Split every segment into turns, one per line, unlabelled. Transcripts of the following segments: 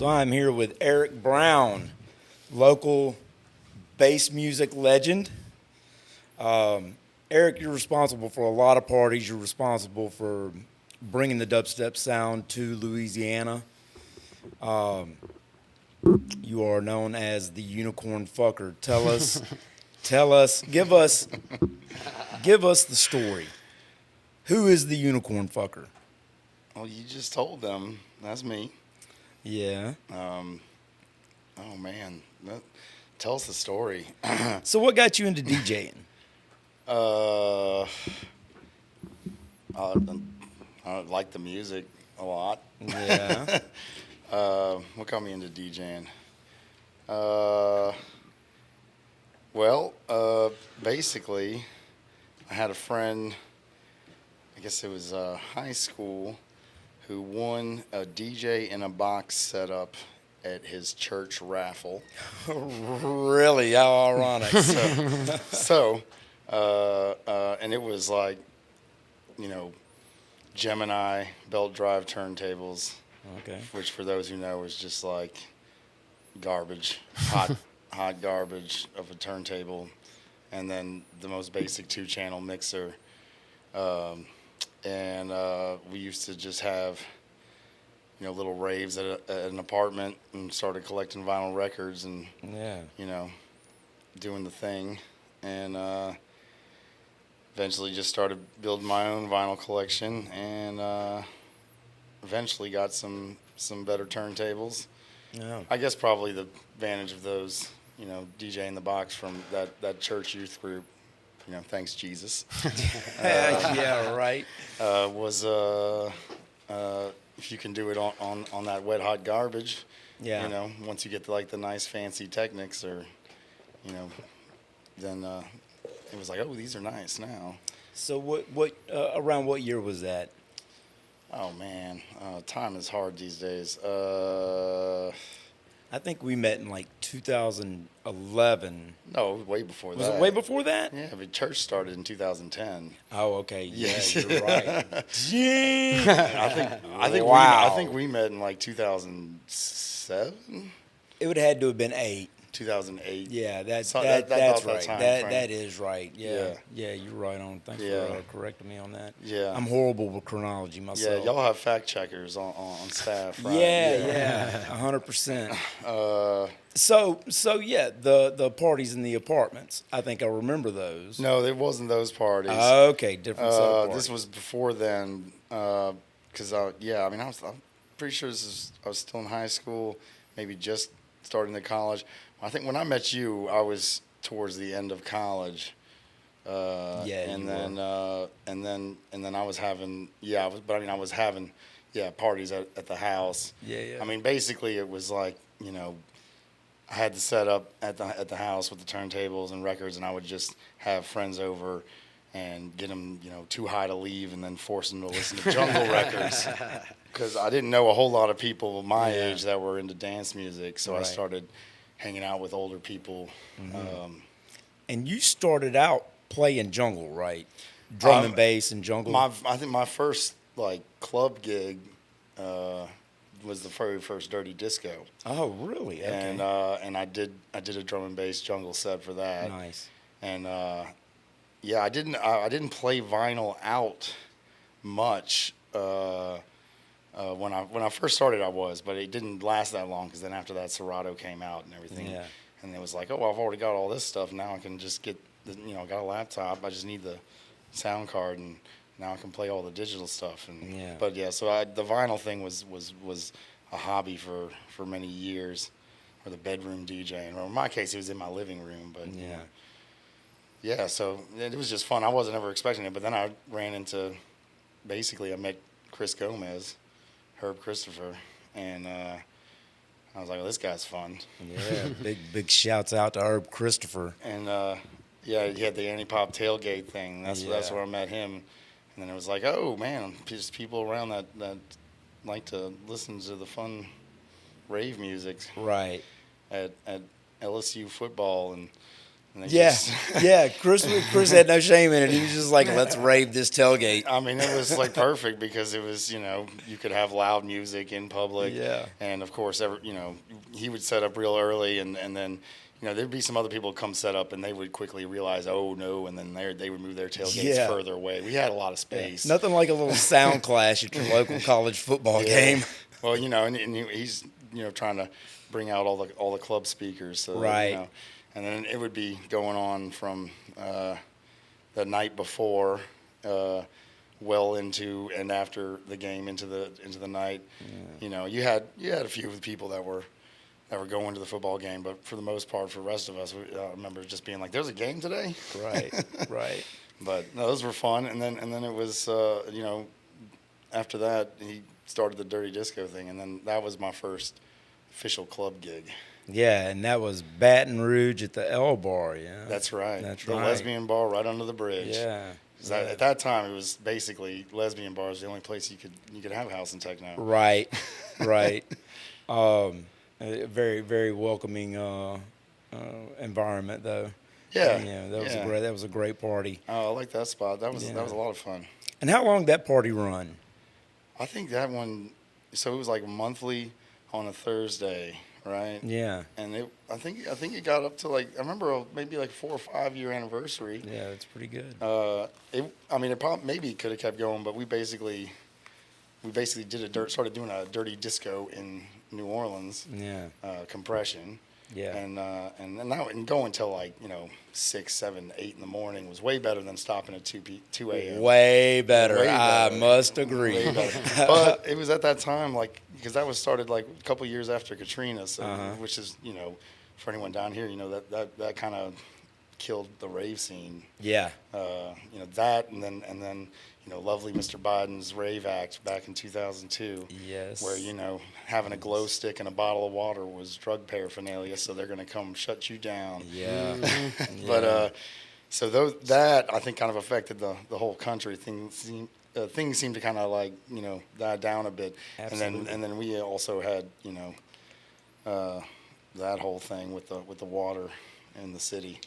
I'm here with Erik Browne, local bass music legend. Erik, you're responsible for a lot of parties. You're responsible for bringing the dubstep sound to Louisiana. You are known as the Unicorn Fukr. Give us the story. Who is the Unicorn Fukr?
Well, you just told them. That's me.
Yeah.
Oh, man. Tell us the story.
So what got you into DJing?
I like the music a lot.
Yeah.
What got me into DJing? Basically, I had a friend, I guess it was high school, who won a DJ in a box setup at his church raffle.
Really? How ironic.
And it was like, Gemini belt drive turntables.
Okay.
Which, for those who know, is just like garbage, hot garbage of a turntable, and then the most basic 2-channel mixer. We used to just have, little raves at an apartment, and started collecting vinyl records and, doing the thing. And eventually just started building my own vinyl collection, and eventually got some better turntables.
Yeah.
I guess probably the advantage of those, DJ in the box from that church youth group, thanks Jesus.
Yeah, right.
Was if you can do it on that wet hot garbage,
Yeah.
Once you get to like the nice fancy Technics or, then it was like, oh, these are nice now.
So what around what year was that?
Oh man, time is hard these days.
I think we met in like 2011.
No, way before that.
Was it way before that?
Yeah, but church started in 2010.
Oh, okay. Yeah,
Yes.
you're right.
I think we met in like 2007.
It would have had to have been 8.
2008.
Yeah, that's
about
right.
that time
That
frame.
is right. Yeah, you're right on. Thanks for correcting me on that.
Yeah.
I'm horrible with chronology
Yeah,
myself.
y'all have fact checkers on staff, right?
Yeah, 100%. So yeah, the parties in the apartments. I think I remember those.
No, it wasn't those parties.
Okay, different set of parties.
This was before then, because I'm pretty sure I was still in high school, maybe just starting to college. I think when I met you, I was towards the end of college. And then I was having I was having parties at the house.
Yeah.
I mean, basically it was like, I had the setup at the house with the turntables and records, and I would just have friends over and get them, too high to leave, and then force them to listen to jungle records, because I didn't know a whole lot of people my age that were into dance music, so I started hanging out with older people.
Mm-hmm. And you started out playing jungle, right? Drum and bass and jungle.
I think my first like club gig was the very first Dirty Disco.
Oh, really? Okay.
And I did a drum and bass jungle set for that.
Nice.
And I didn't play vinyl out much. When I first started, I was, but it didn't last that long, because then after that, Serato came out and everything.
Yeah.
And it was like, oh, I've already got all this stuff. Now I can just get, I got a laptop. I just need the sound card, and now I can play all the digital stuff. So the vinyl thing was a hobby for many years, or the bedroom DJing. Or in my case, it was in my living room. But so it was just fun. I wasn't ever expecting it, but then I ran into, basically, I met Chris Gomez, Herb Christopher, and I was like, well, this guy's fun.
Yeah, big shouts out to Herb Christopher.
And he had the Anti-Pop tailgate thing. That's where I met him. And then it was like, oh man, just people around that like to listen to the fun rave music.
Right.
At LSU football, and And they
Yeah,
just,
yeah. Chris had no shame in it. He was just like, let's rave this tailgate.
I mean, it was like perfect because it was, you could have loud music in public.
Yeah.
And of course, he would set up real early, and then, there'd be some other people come set up, and they would quickly realize, oh no, and then they would move their tailgates further away. We had a lot of space.
Nothing like a little sound clash at your local college football game.
Well, and he's trying to bring out all the club speakers, so
Right.
and then it would be going on from the night before, well into and after the game into the night.
Yeah.
You had a few of the people that were going to the football game, but for the most part, for the rest of us, I remember just being like, "There's a game today."
Right. Right.
But no, those were fun, and then it was after that he started the Dirty Disco thing, and then that was my first official club gig.
Yeah, and that was Baton Rouge at the L Bar. Yeah.
That's right.
That's
the
right.
lesbian bar right under the bridge.
Yeah.
'Cause at that time, it was basically lesbian bars. The only place you could have house and techno.
Right. Right. A very, very welcoming environment, though.
Yeah.
Yeah, that was a great party.
Oh, I like that spot. That was
Yeah.
a lot of fun.
And how long did that party run?
I think that one. So it was like monthly on a Thursday, right?
Yeah.
And I think it got up to like, I remember maybe like 4 or 5 year anniversary.
Yeah, that's pretty good.
It probably maybe could have kept going, but we basically started doing a dirty disco in New Orleans.
Yeah.
Compression.
Yeah.
And going till like 6, 7, 8 in the morning was way better than stopping at 2 a.m.
Way better.
Way
I
better.
must agree.
Way better. But it was at that time, like, because that was started like a couple years after Katrina, so which is for anyone down here, that kind of killed the rave scene.
Yeah.
That and then lovely Mr. Biden's rave act back in 2002.
Yes.
Where having a glow stick and a bottle of water was drug paraphernalia, so they're going to come shut you down.
Yeah.
But so that I think kind of affected the whole country. Things seemed to kind of like die down a bit.
Absolutely.
And then we also had that whole thing with the water in the city.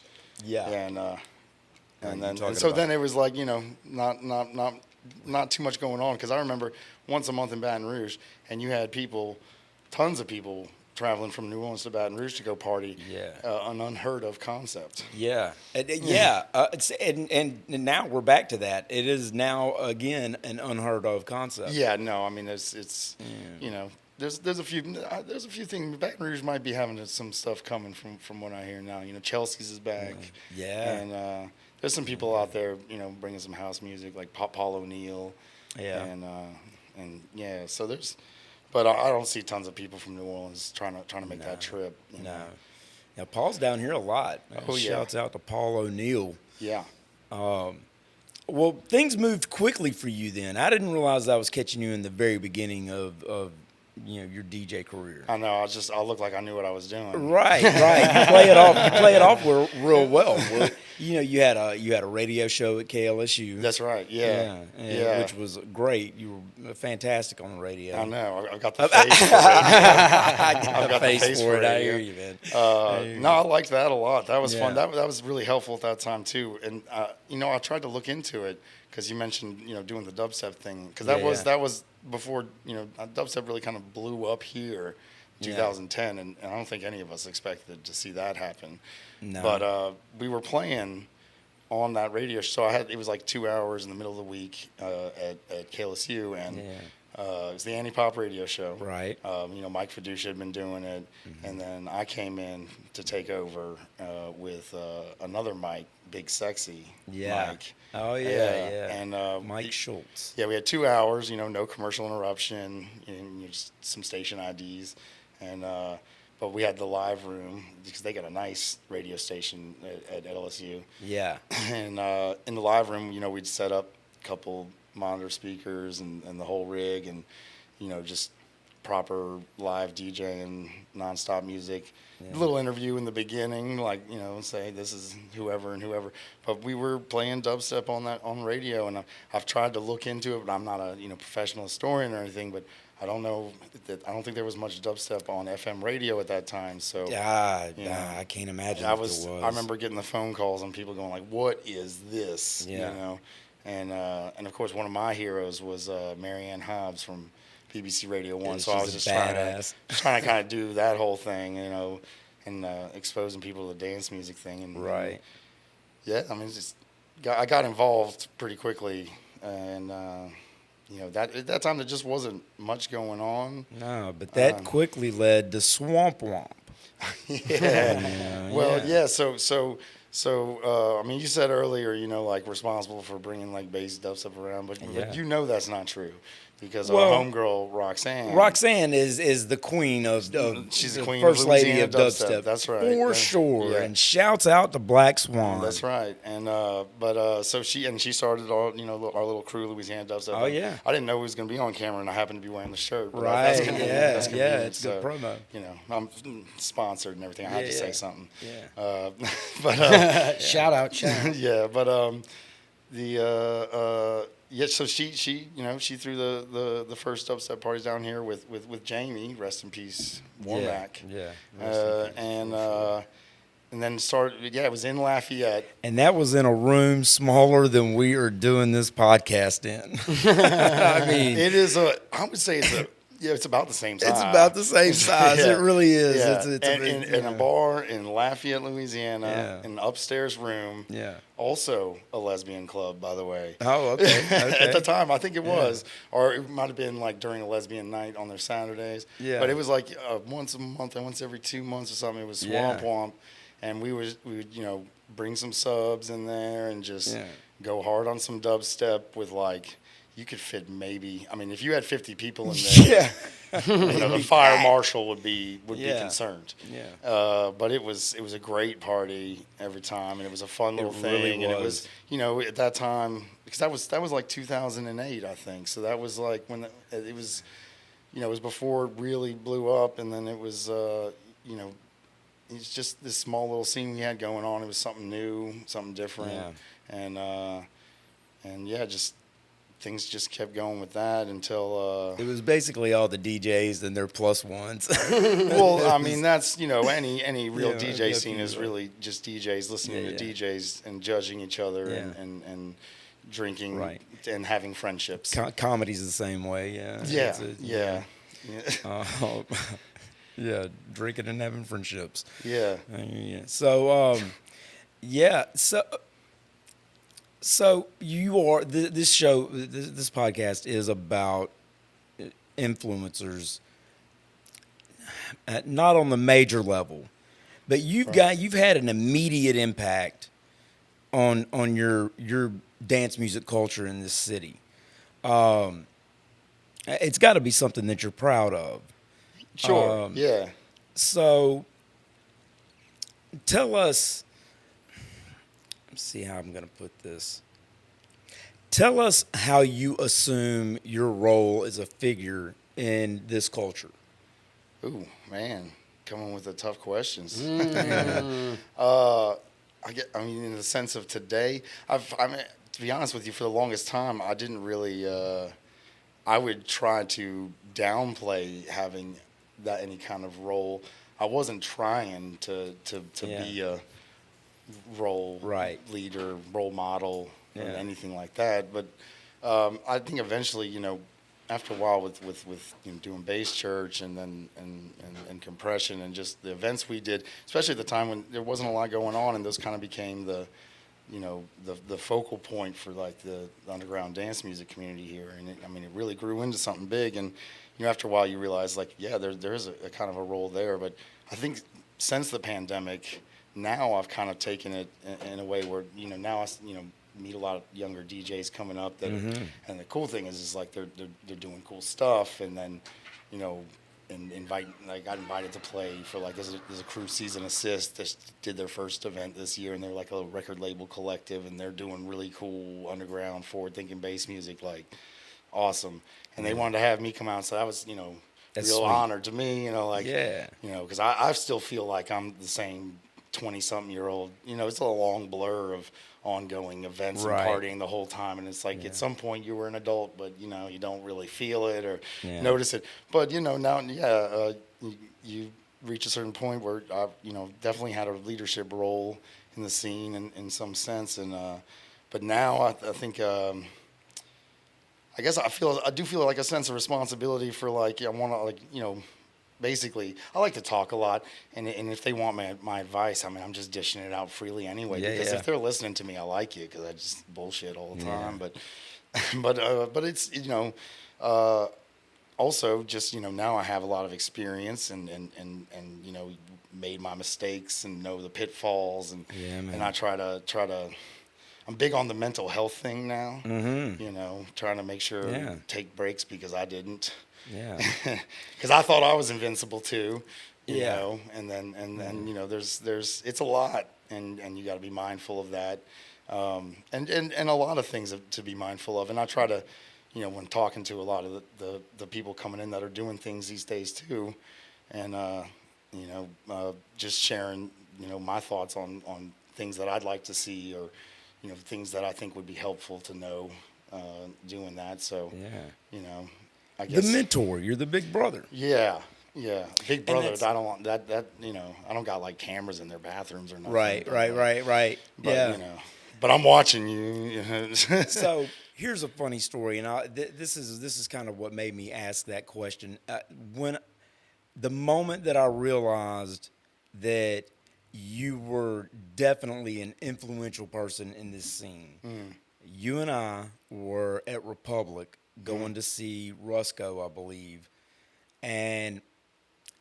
Yeah.
And so then it was like not too much going on, because I remember once a month in Baton Rouge, and you had tons of people traveling from New Orleans to Baton Rouge to go party.
Yeah.
An unheard of concept.
Yeah. And now we're back to that. It is now again an unheard of concept.
Yeah. No. I mean, it's There's a few things. Baton Rouge might be having some stuff coming from what I hear now. Chelsea's is back.
Yeah.
And there's some people out there, bringing some house music like Paul O'Neill.
Yeah.
And yeah. So but I don't see tons of people from New Orleans trying to make that trip.
No. Now Paul's down here a lot.
Oh, yeah.
Shouts out to Paul O'Neill.
Yeah.
Well, things moved quickly for you then. I didn't realize I was catching you in the very beginning of your DJ career.
I know. I looked like I knew what I was doing.
Right. You play it off real well. You had a radio show at KLSU.
That's right. Yeah.
Which was great. You were fantastic on the radio.
I know. I got the face for it.
I got the face for it. I hear you, man.
No, I liked that a lot. That was fun.
Yeah.
That was really helpful at that time too. And I tried to look into it because you mentioned doing the dubstep thing, because that was before dubstep really kind of blew up here. 2010, and I don't think any of us expected to see that happen.
No.
But we were playing on that radio show. It was like 2 hours in the middle of the week at KLSU, and it was the Anti-Pop radio show.
Right.
Mike Fiducia had been doing it, and then I came in to take over with another Mike, Big Sexy Mike.
Oh, yeah.
And
Mike Schultz.
Yeah, we had 2 hours, no commercial interruption, and just some station IDs. And but we had the live room because they got a nice radio station at LSU.
Yeah.
And in the live room, we'd set up a couple monitor speakers and the whole rig, and just proper live DJ and nonstop music. A little interview in the beginning, like say this is whoever and whoever. But we were playing dubstep on radio, and I've tried to look into it, but I'm not a professional historian or anything. But I don't know I don't think there was much dubstep on FM radio at that time. So
I can't imagine
I
if there was.
I remember getting the phone calls and people going like, "What is this?"
Yeah.
You know, and of course one of my heroes was Marianne Hobbs from BBC Radio One. So I was just trying to kind of do that whole thing, you know, and exposing people to the dance music thing. And
Right.
Yeah, I mean, I got involved pretty quickly, and you know, at that time there just wasn't much going on.
No, but that quickly led to Swamp Womp.
Yeah. Well, yeah. So, I mean, you said earlier, you know, like responsible for bringing like bass dubstep around, but you know that's not true because our homegirl
Roxanne is the queen of
she's
the
queen
first
of
lady of
dubstep.
dubstep.
That's right,
for sure.
Yeah.
And shouts out to Black Swan.
That's right. And but so she started our little crew, Louisiana Dubstep.
Oh yeah.
I didn't know he was going to be on camera, and I happened to be wearing the shirt. But
right.
That's convenient.
It's good promo.
You know, I'm sponsored and everything. I had to say something.
Yeah.
But
shout out.
Yeah, but so she you know, she threw the first dubstep parties down here with Jamie, rest in peace, Warmack. And then started. Yeah, it was in Lafayette,
and that was in a room smaller than we are doing this podcast in. I mean,
it is I would say it's about the same size.
It's about the same size. It really is.
Yeah.
It's
in a bar in Lafayette, Louisiana, in an upstairs room.
Yeah.
Also a lesbian club, by the way.
Oh, okay.
At the time, I think it was. Or it might have been like during a lesbian night on their Saturdays.
Yeah.
But it was like once a month and once every 2 months or something. It was Swamp Womp. And we would, you know, bring some subs in there and just go hard on some dubstep with like, you could fit maybe, I mean, if you had 50 people in there, you know, the fire marshal would be concerned.
Yeah.
But it was a great party every time, and it was a fun little thing.
Really
and it was, you know, at that time, because that was like 2008, I think. So that was like when it was, you know, it was before it really blew up, and then it was, you know, it's just this small little scene we had going on. It was something new, something different, and yeah, just things just kept going with that until
it was basically all the DJs and their plus ones.
Well, I mean, that's, you know, any real DJ scene is really just DJs listening to DJs and judging each other and drinking and having friendships.
Comedy's the same way. Yeah, drinking and having friendships.
Yeah.
So, so you are this show, this podcast is about influencers, not on the major level, but you've had an immediate impact on your dance music culture in this city. It's got to be something that you're proud of.
Sure.
So tell us, let's see how I'm going to put this. Tell us how you assume your role as a figure in this culture.
Ooh, man, coming with the tough questions. I mean, in the sense of today, I mean, to be honest with you, for the longest time, I didn't really. I would try to downplay having any kind of role. I wasn't trying to be a role leader, role model, or anything like that. But I think eventually, you know, after a while with you know, doing bass church and then and compression and just the events we did, especially at the time when there wasn't a lot going on, and those kind of became the, you know, the focal point for like the underground dance music community here. And I mean, it really grew into something big. And you know, after a while, you realize like, yeah, there's a kind of a role there. But I think since the pandemic, now I've kind of taken it in a way where, you know, now I, you know, meet a lot of younger DJs coming up that, and the cool thing is like they're doing cool stuff, and then, you know, and I got invited to play for like there's a crew Season Assist that did their first event this year, and they're like a little record label collective, and they're doing really cool underground forward thinking bass music, like awesome. And they wanted to have me come out, so that was, you know, real honor to me, you know, like, you know, because I still feel like I'm the same 20-something-year-old. It's a long blur of ongoing events
Right.
and partying the whole time. And it's like at some point you were an adult, but, you don't really feel it or notice it. But, now, you reach a certain point where I, definitely had a leadership role in the scene in some sense. And but now I think I guess I do feel like a sense of responsibility for I want to basically I like to talk a lot, and if they want my advice, I mean I'm just dishing it out freely anyway. Because if they're listening to me, I like you because I just bullshit all the time. But but it's also just now I have a lot of experience and made my mistakes and know the pitfalls and and I try to I'm big on the mental health thing now. Trying to make sure take breaks because I didn't. Because I thought I was invincible too. You know, and then there's it's a lot, and you got to be mindful of that, and a lot of things to be mindful of. And I try to, when talking to a lot of the people coming in that are doing things these days too, and just sharing my thoughts on things that I'd like to see or things that I think would be helpful to know doing that. So I guess
the mentor, you're the big brother.
Yeah, big brother. I don't want that. I don't got cameras in their bathrooms or nothing.
Right.
But, but I'm watching you.
So here's a funny story, and this is kind of what made me ask that question. When the moment that I realized that you were definitely an influential person in this scene, you and I were at Republic going to see Rusco, I believe, and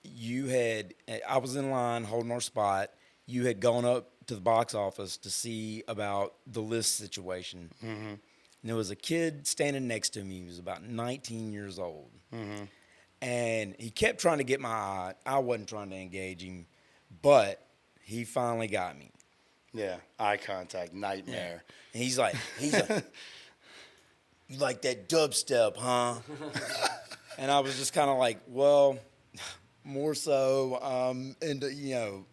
I was in line holding our spot. You had gone up to the box office to see about the list situation. And there was a kid standing next to me. He was about 19 years old. And he kept trying to get my eye. I wasn't trying to engage him, but he finally got me.
Yeah, eye contact, nightmare.
And he's like, you like that dubstep, huh? And I was just kind of like, well, more so into,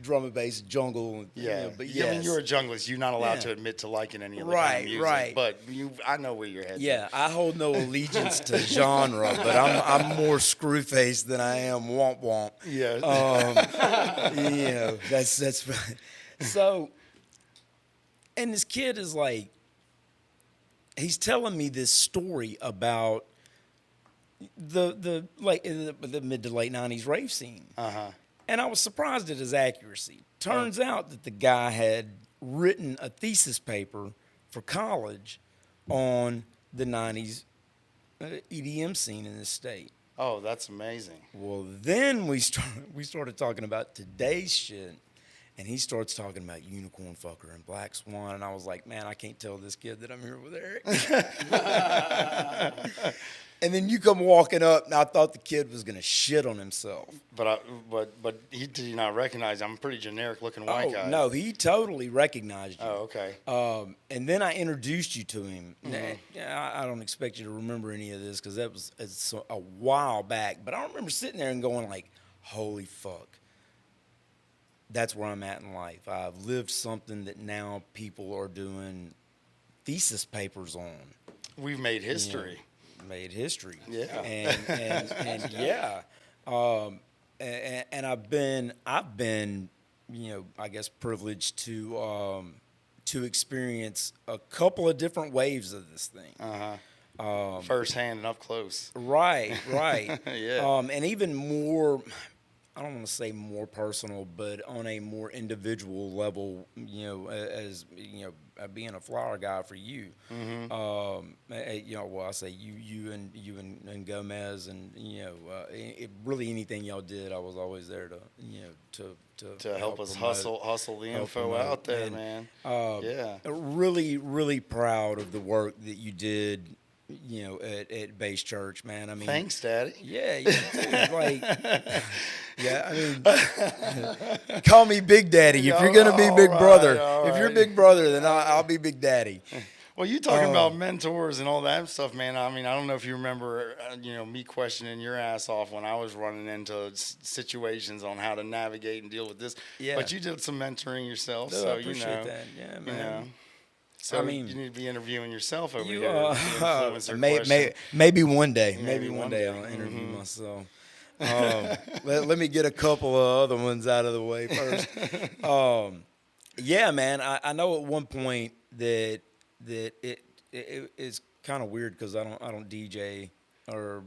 drum and bass, jungle.
Yeah,
but
I mean, you're a junglist. You're not allowed to admit to liking any of the kind of music. Right. But I know where your head's at.
I hold no allegiance to genre, but I'm more screw faced than I am womp womp.
Yeah.
That's right. So, and this kid is like, he's telling me this story about the mid to late 90s rave scene. And I was surprised at his accuracy. Turns out that the guy had written a thesis paper for college on the 90s EDM scene in this state.
Oh, that's amazing.
Well, then we started talking about today's shit, and he starts talking about Unicorn Fukr and Black Swan, and I was like, man, I can't tell this kid that I'm here with Erik. And then you come walking up, and I thought the kid was gonna shit on himself.
But did he not recognize? I'm a pretty generic looking white guy.
No, he totally recognized you.
Oh, okay.
And then I introduced you to him. I don't expect you to remember any of this because it's a while back. But I remember sitting there and going like, "Holy fuck, that's where I'm at in life. I've lived something that now people are doing thesis papers on.
We've made history."
Made history.
Yeah.
And and I've been, I guess privileged to experience a couple of different waves of this thing.
Firsthand and up close.
Right.
Yeah.
And even more, I don't want to say more personal, but on a more individual level, as being a flower guy for you, well, I say you and Gomez, and really anything y'all did, I was always there to help
us
promote,
hustle the info out there, man.
Really, really proud of the work that you did. At Base Church, man. I mean,
thanks, Daddy.
Yeah, I mean, call me Big Daddy if you're gonna be Big Brother. If you're Big Brother, then I'll be Big Daddy.
Well, you talking about mentors and all that stuff, man. I mean, I don't know if you remember, me questioning your ass off when I was running into situations on how to navigate and deal with this.
Yeah.
But you did some mentoring yourself,
No,
so
I appreciate that. Yeah, man.
So
I mean,
you need to be interviewing yourself over
You
here. Influencer question.
maybe one day.
Maybe
Maybe one
one
day
day.
I'll interview myself. Let me get a couple of other ones out of the way first. Yeah, man. I know at one point that it is kind of weird because I don't DJ or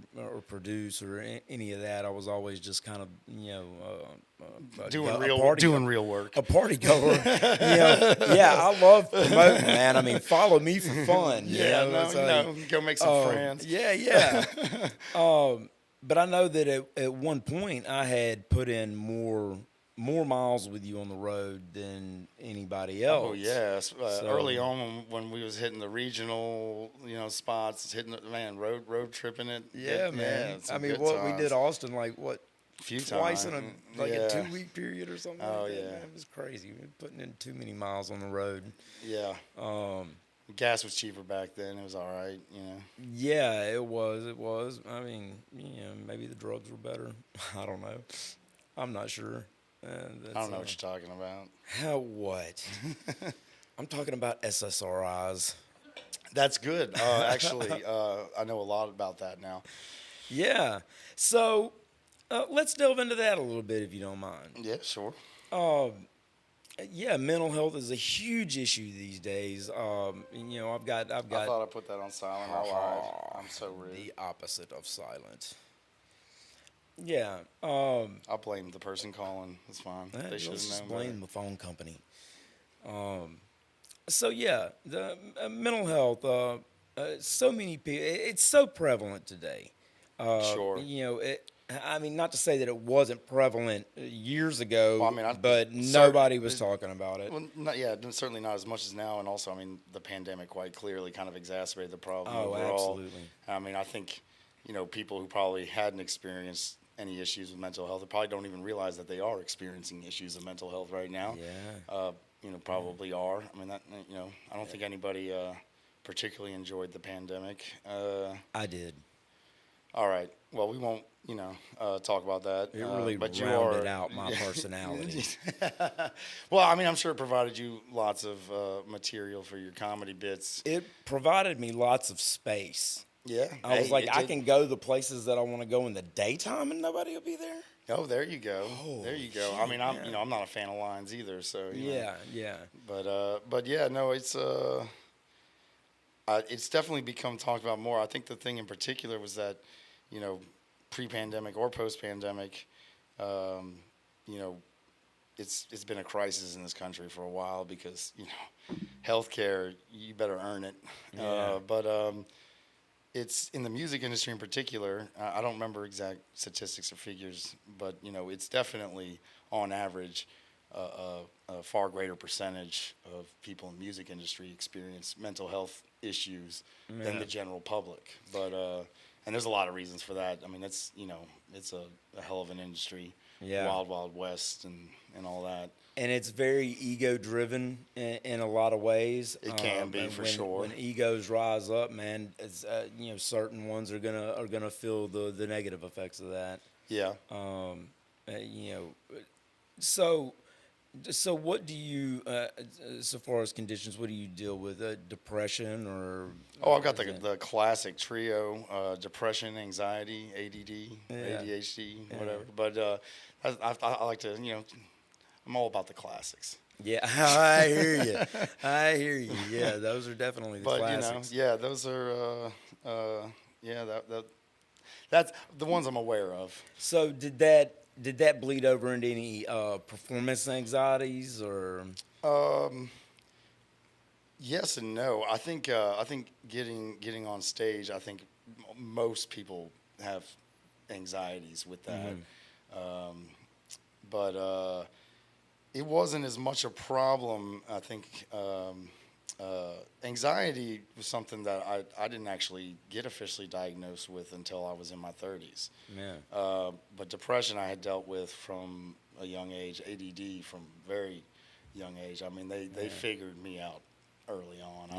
produce or any of that. I was always just kind of
doing real work.
A party goer. Yeah, I love promoting, man. I mean, follow me for fun.
Go make some friends.
Yeah. But I know that at one point I had put in more miles with you on the road than anybody else.
Oh yes, early on when we was hitting the regional, spots, hitting road tripping it.
Yeah, man.
I
mean, we did Austin twice in a 2-week period or something.
Oh
like that,
yeah,
man. It was crazy. We were putting in too many miles on the road.
Yeah. Gas was cheaper back then. It was all right,
Yeah, it was. I mean, maybe the drugs were better. I don't know. I'm not sure.
I don't know what you're talking about.
What? I'm talking about SSRIs.
That's good. Actually, I know a lot about that now.
Yeah. So let's delve into that a little bit, if you don't mind.
Yeah, sure.
Yeah, mental health is a huge issue these days. I've got.
I thought I put that on silent. I lied. I'm so rude.
The opposite of silent. Yeah.
I'll blame the person calling. It's fine. They should have known.
Blame the phone company. So yeah, the mental health. So many people. It's so prevalent today.
Sure.
I mean, not to say that it wasn't prevalent years ago,
Well,
but nobody was talking about it.
Well, certainly not as much as now. And also, I mean, the pandemic quite clearly kind of exacerbated the problem
Oh,
overall.
absolutely.
I mean, I think, people who probably hadn't experienced any issues with mental health, they probably don't even realize that they are experiencing issues of mental health right now.
Yeah.
Probably are. I mean, I don't think anybody particularly enjoyed the pandemic.
I did.
All right. Well, we won't, talk about that.
It really
but
rounded out my personality.
Well, I mean, I'm sure it provided you lots of material for your comedy bits.
It provided me lots of space.
Yeah.
I was I can go the places that I want to go in the daytime and nobody will be there.
Oh, there you go. There you go.
Shit,
I mean, I'm not a fan of lines either, so
Yeah.
But yeah, no, it's definitely become talked about more. I think the thing in particular was that, pre-pandemic or post-pandemic, it's been a crisis in this country for a while because healthcare, you better earn it.
Yeah.
But it's in the music industry in particular. I don't remember exact statistics or figures, but it's definitely on average a far greater percentage of people in the music industry experience mental health issues than the general public. But and there's a lot of reasons for that. I mean, it's a hell of an industry.
Yeah.
Wild Wild West and all that.
And it's very ego driven in a lot of ways.
It can be for sure.
When egos rise up, man, it's, certain ones are gonna feel the negative effects of that.
Yeah.
So what do you, so far as conditions, what do you deal with? Depression or?
Oh, I've got the classic trio: depression, anxiety, ADD, ADHD, whatever. But I like to, I'm all about the classics.
Yeah, I hear you. Yeah, those are definitely the classics.
Those are, that's the ones I'm aware of.
So did that bleed over into any performance anxieties or?
Yes and no. I think getting on stage, I think most people have anxieties with that. But it wasn't as much a problem. I think anxiety was something that I didn't actually get officially diagnosed with until I was in my 30s.
Yeah.
But depression I had dealt with from a young age, ADD from very young age. I mean, they figured me out early on.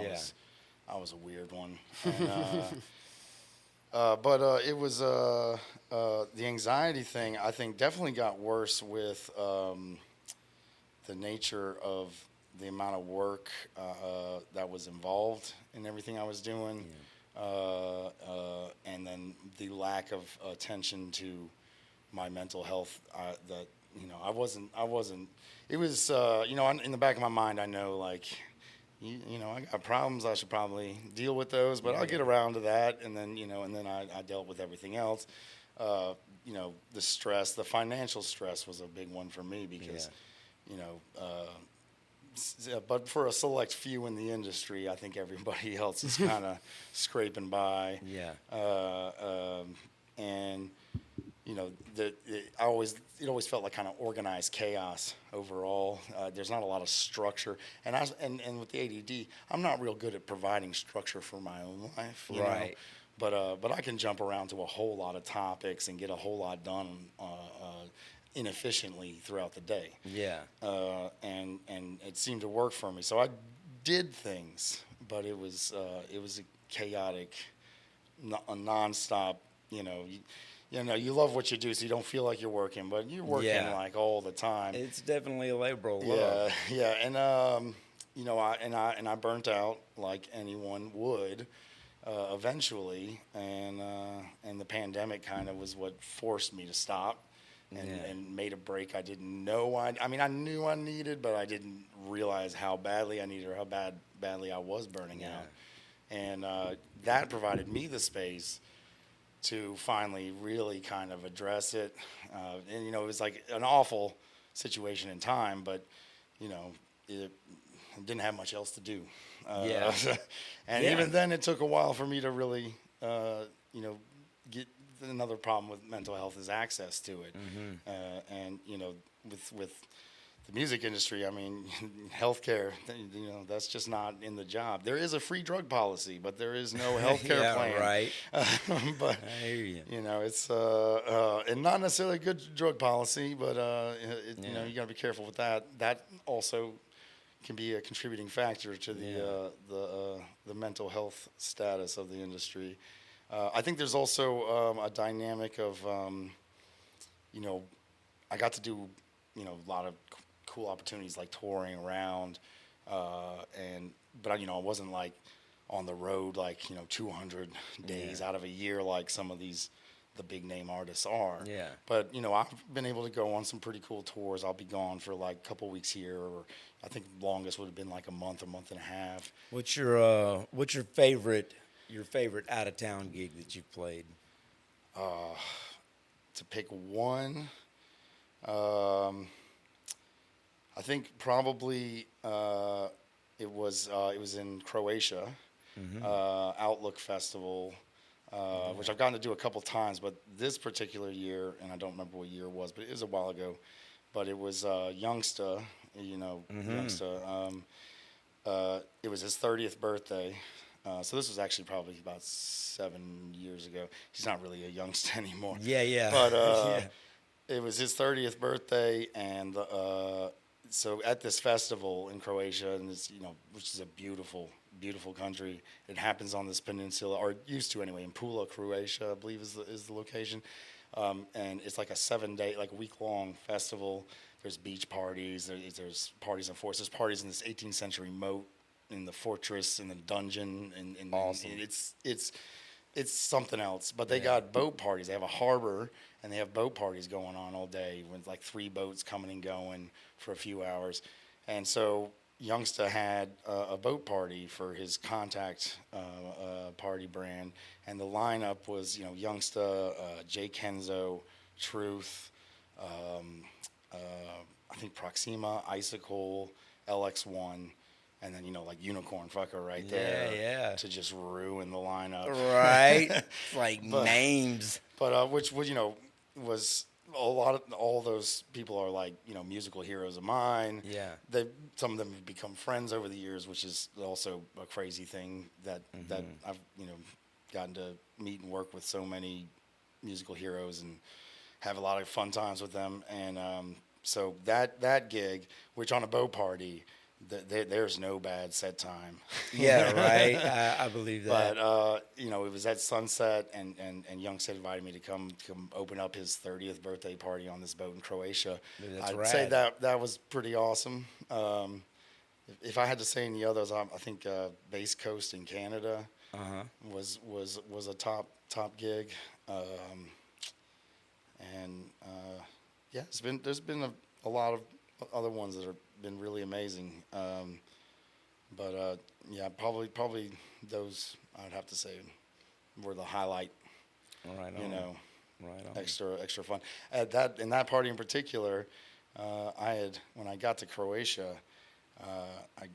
I was a weird one. And, it was the anxiety thing. I think definitely got worse with the nature of the amount of work that was involved in everything I was doing, and then the lack of attention to my mental health. That I wasn't. It was in the back of my mind, I know like. I got problems. I should probably deal with those, but I'll get around to that. And then, I dealt with everything else. The stress, the financial stress was a big one for me because, but for a select few in the industry, I think everybody else is kind of scraping by.
Yeah.
And it always felt like kind of organized chaos overall. There's not a lot of structure, and with the ADD, I'm not real good at providing structure for my own life. You know? But I can jump around to a whole lot of topics and get a whole lot done inefficiently throughout the day.
Yeah.
And it seemed to work for me. So I did things, but it was a chaotic, a nonstop. You love what you do, so you don't feel like you're working, but you're working like all the time.
It's definitely a labor of love.
Yeah, and I burnt out like anyone would eventually, and the pandemic kind of was what forced me to stop and made a break I didn't know I knew I needed, but I didn't realize how badly I needed or how badly I was burning out, and that provided me the space to finally really kind of address it. It was like an awful situation in time, but, it didn't have much else to do. And even then it took a while for me to really, get another problem with mental health is access to it. And, with the music industry, healthcare, that's just not in the job. There is a free drug policy, but there is no healthcare plan.
Right.
But
I hear you.
it's and not necessarily a good drug policy, but you got to be careful with that. That also can be a contributing factor to the mental health status of the industry. I think there's also a dynamic of I got to do a lot of cool opportunities like touring around, but I wasn't like on the road like 200 days out of a year like some of the big name artists are.
Yeah.
But I've been able to go on some pretty cool tours. I'll be gone for like a couple weeks here, or I think longest would have been like a month and a half.
What's your favorite out of town gig that you've played?
To pick one. I think probably it was in Croatia, Outlook Festival, which I've gotten to do a couple times, but this particular year, and I don't remember what year it was, but it was a while ago, but it was Youngsta, Youngsta. It was his 30th birthday. So this was actually probably about 7 years ago. He's not really a Youngsta anymore.
Yeah.
But it was his 30th birthday, and so at this festival in Croatia, and it's, which is a beautiful, beautiful country. It happens on this peninsula, or it used to anyway, in Pula, Croatia, I believe is the location. And it's like a 7-day, like a week-long festival. There's beach parties. There's parties in force. There's parties in this 18th century moat, in the fortress, in the dungeon, and
awesome.
It's something else. But they got boat parties. They have a harbor, and they have boat parties going on all day with like 3 boats coming and going for a few hours. And so Youngsta had a boat party for his Contact party brand, and the lineup was Youngsta, Jay Kenzo, Truth, I think Proxima, Icicle, LX1. And then, like Unicorn Fukr right there to just ruin the lineup.
Right. Like names.
But which was, was a lot of, all those people are like, musical heroes of mine.
Yeah.
Some of them have become friends over the years, which is also a crazy thing that I've, gotten to meet and work with so many musical heroes and have a lot of fun times with them. And so that gig, which on a boat party, there's no bad set time.
Yeah, right. I believe that.
But it was at Sunset, and Youngstead invited me to come open up his 30th birthday party on this boat in Croatia.
Dude, that's
I'd say
rad.
that was pretty awesome. If I had to say any others, I think Bass Coast in Canada
Uh-huh.
was a top gig, and yeah, there's been a lot of other ones that have been really amazing. But yeah, probably those I'd have to say were the highlight.
Right on.
You know,
Right on.
extra fun. In that party in particular, when I got to Croatia, I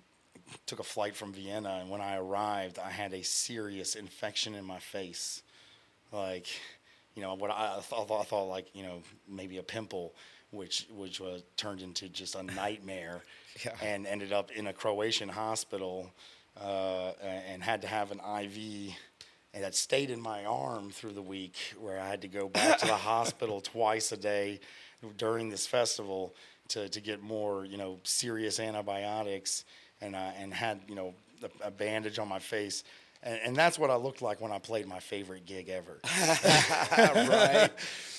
took a flight from Vienna, and when I arrived, I had a serious infection in my face, like, what I thought like, maybe a pimple, which was turned into just a nightmare,
Yeah.
and ended up in a Croatian hospital, and had to have an IV. And that stayed in my arm through the week, where I had to go back to the hospital twice a day during this festival to get more, serious antibiotics, and had, a bandage on my face. And that's what I looked like when I played my favorite gig ever.
Right.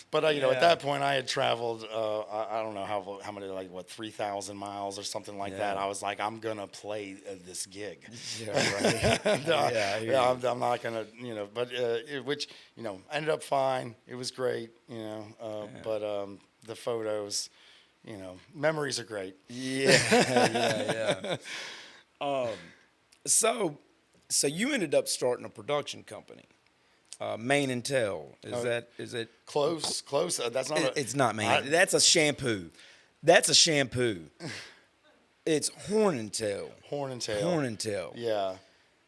But, at
Yeah.
that point, I had traveled, I don't know how many, 3,000 miles or something like that.
Yeah.
I was like, I'm going to play this gig.
Yeah, right. Yeah, I hear
Yeah,
you.
I'm not gonna, but which ended up fine. It was great, but the photos, memories are great.
Yeah, yeah, yeah. So you ended up starting a production company, Mane and Tell. Is it?
Close. That's not.
It's not Mane. That's a shampoo. That's a shampoo. It's Horn and Tail.
Horn and Tail.
Horn and Tail.
Yeah.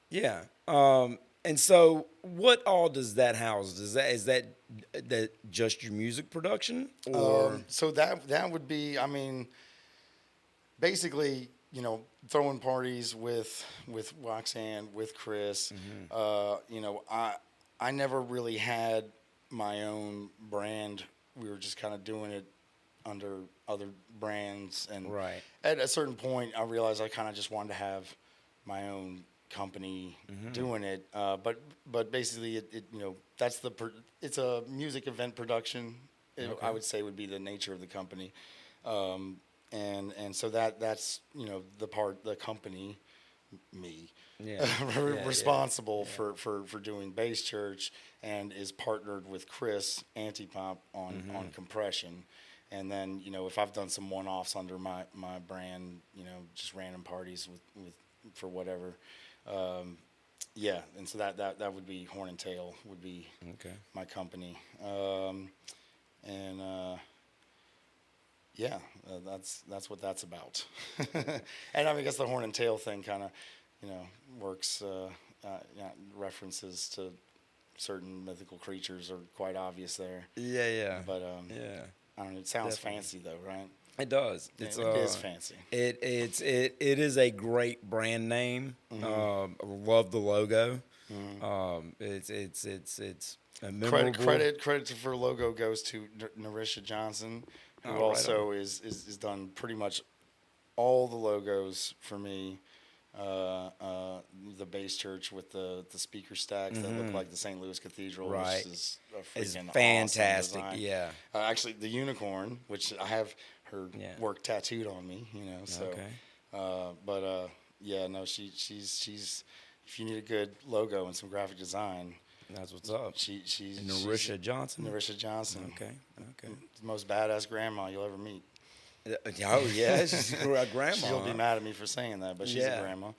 Yeah. And so what all does that house? Is that just your music production, or
So that would be, basically, throwing parties with Roxanne, with Chris. I never really had my own brand. We were just kind of doing it under other brands, and
Right.
at a certain point, I realized I kind of just wanted to have my own company doing it. But basically, it's a music event production.
Okay.
I would say would be the nature of the company, and so that's the company, me.
Yeah. Yeah,
Responsible
yeah.
for doing Bass Church, and is partnered with Chris Antipop on compression. And then, if I've done some one-offs under my brand, just random parties with for whatever, yeah. And so that would be Horn and Tail would be
Okay.
my company, and yeah, that's what that's about. And I guess the Horn and Tail thing kind of, works. References to certain mythical creatures are quite obvious there.
Yeah, yeah.
But
Yeah.
I don't know. It sounds
Definitely.
fancy though, right?
It does.
Yeah,
It's
it is fancy.
It is a great brand name. I love the logo. It's a memorable.
Credit for logo goes to Narisha Johnson, who
Oh, right
also is done pretty much all the logos for me. The Bass Church with the speaker stacks that look like the St. Louis Cathedral,
Right.
which is a
It's
freaking
fantastic.
awesome design.
Yeah.
Actually, the unicorn, which I have her
Yeah.
work tattooed on me, so.
Okay.
Yeah, no, she's. If you need a good logo and some graphic design,
That's what's up.
she's
Narisha Johnson.
Narisha Johnson.
Okay. Okay.
The most badass grandma you'll ever meet.
Oh yeah, she's a grandma.
She'll be mad at me for saying that, but she's
Yeah.
a grandma.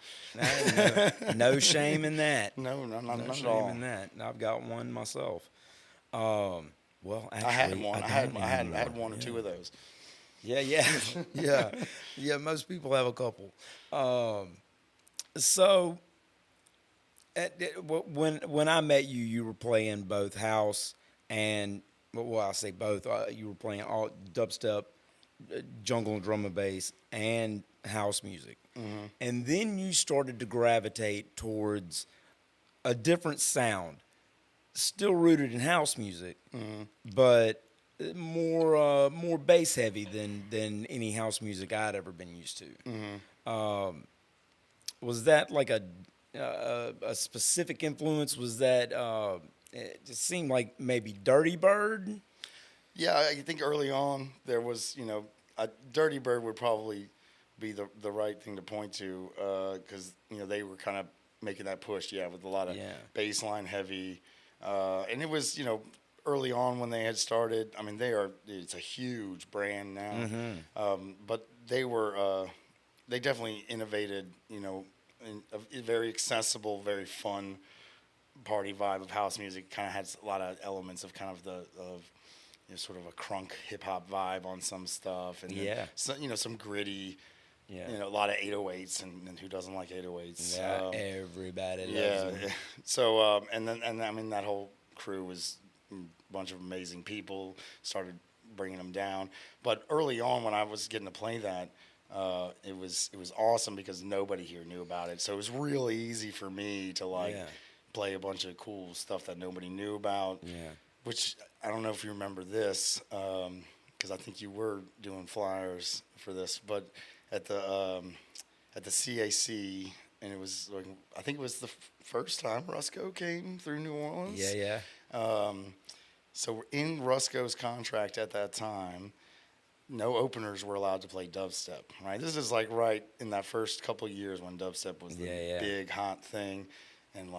No shame in that.
No, not
No
at
shame
all.
in that. I've got one myself. Well, actually,
I had one. I
don't
had
anymore.
one or two of those.
Yeah, yeah, yeah, yeah. Most people have a couple. So, when I met you, you were playing both house and I say both. You were playing all dubstep, jungle and drum and bass, and house music. And then you started to gravitate towards a different sound, still rooted in house music, but more bass heavy than any house music I'd ever been used to. Was that like a specific influence? Was that it just seemed like maybe Dirty Bird?
Yeah, I think early on there was, Dirty Bird would probably be the right thing to point to, because they were kind of making that push, with a lot of bass line heavy, and it was early on when they had started. I mean, it's a huge brand now, but they definitely innovated, in a very accessible, very fun party vibe of house music. Kind of had a lot of elements of kind of sort of a crunk hip hop vibe on some stuff, and some gritty, a lot of 808s, and who doesn't like 808s?
Yeah, everybody loves them.
So and I mean that whole crew was a bunch of amazing people. Started bringing them down, but early on when I was getting to play that. It was awesome because nobody here knew about it, so it was really easy for me to play a bunch of cool stuff that nobody knew about.
Yeah.
Which I don't know if you remember this, because I think you were doing flyers for this, but at the CAC, and it was like, I think it was the first time Rusco came through New Orleans.
Yeah.
So in Rusco's contract at that time, no openers were allowed to play dubstep, right? This is like right in that first couple of years when dubstep was the big hot thing, and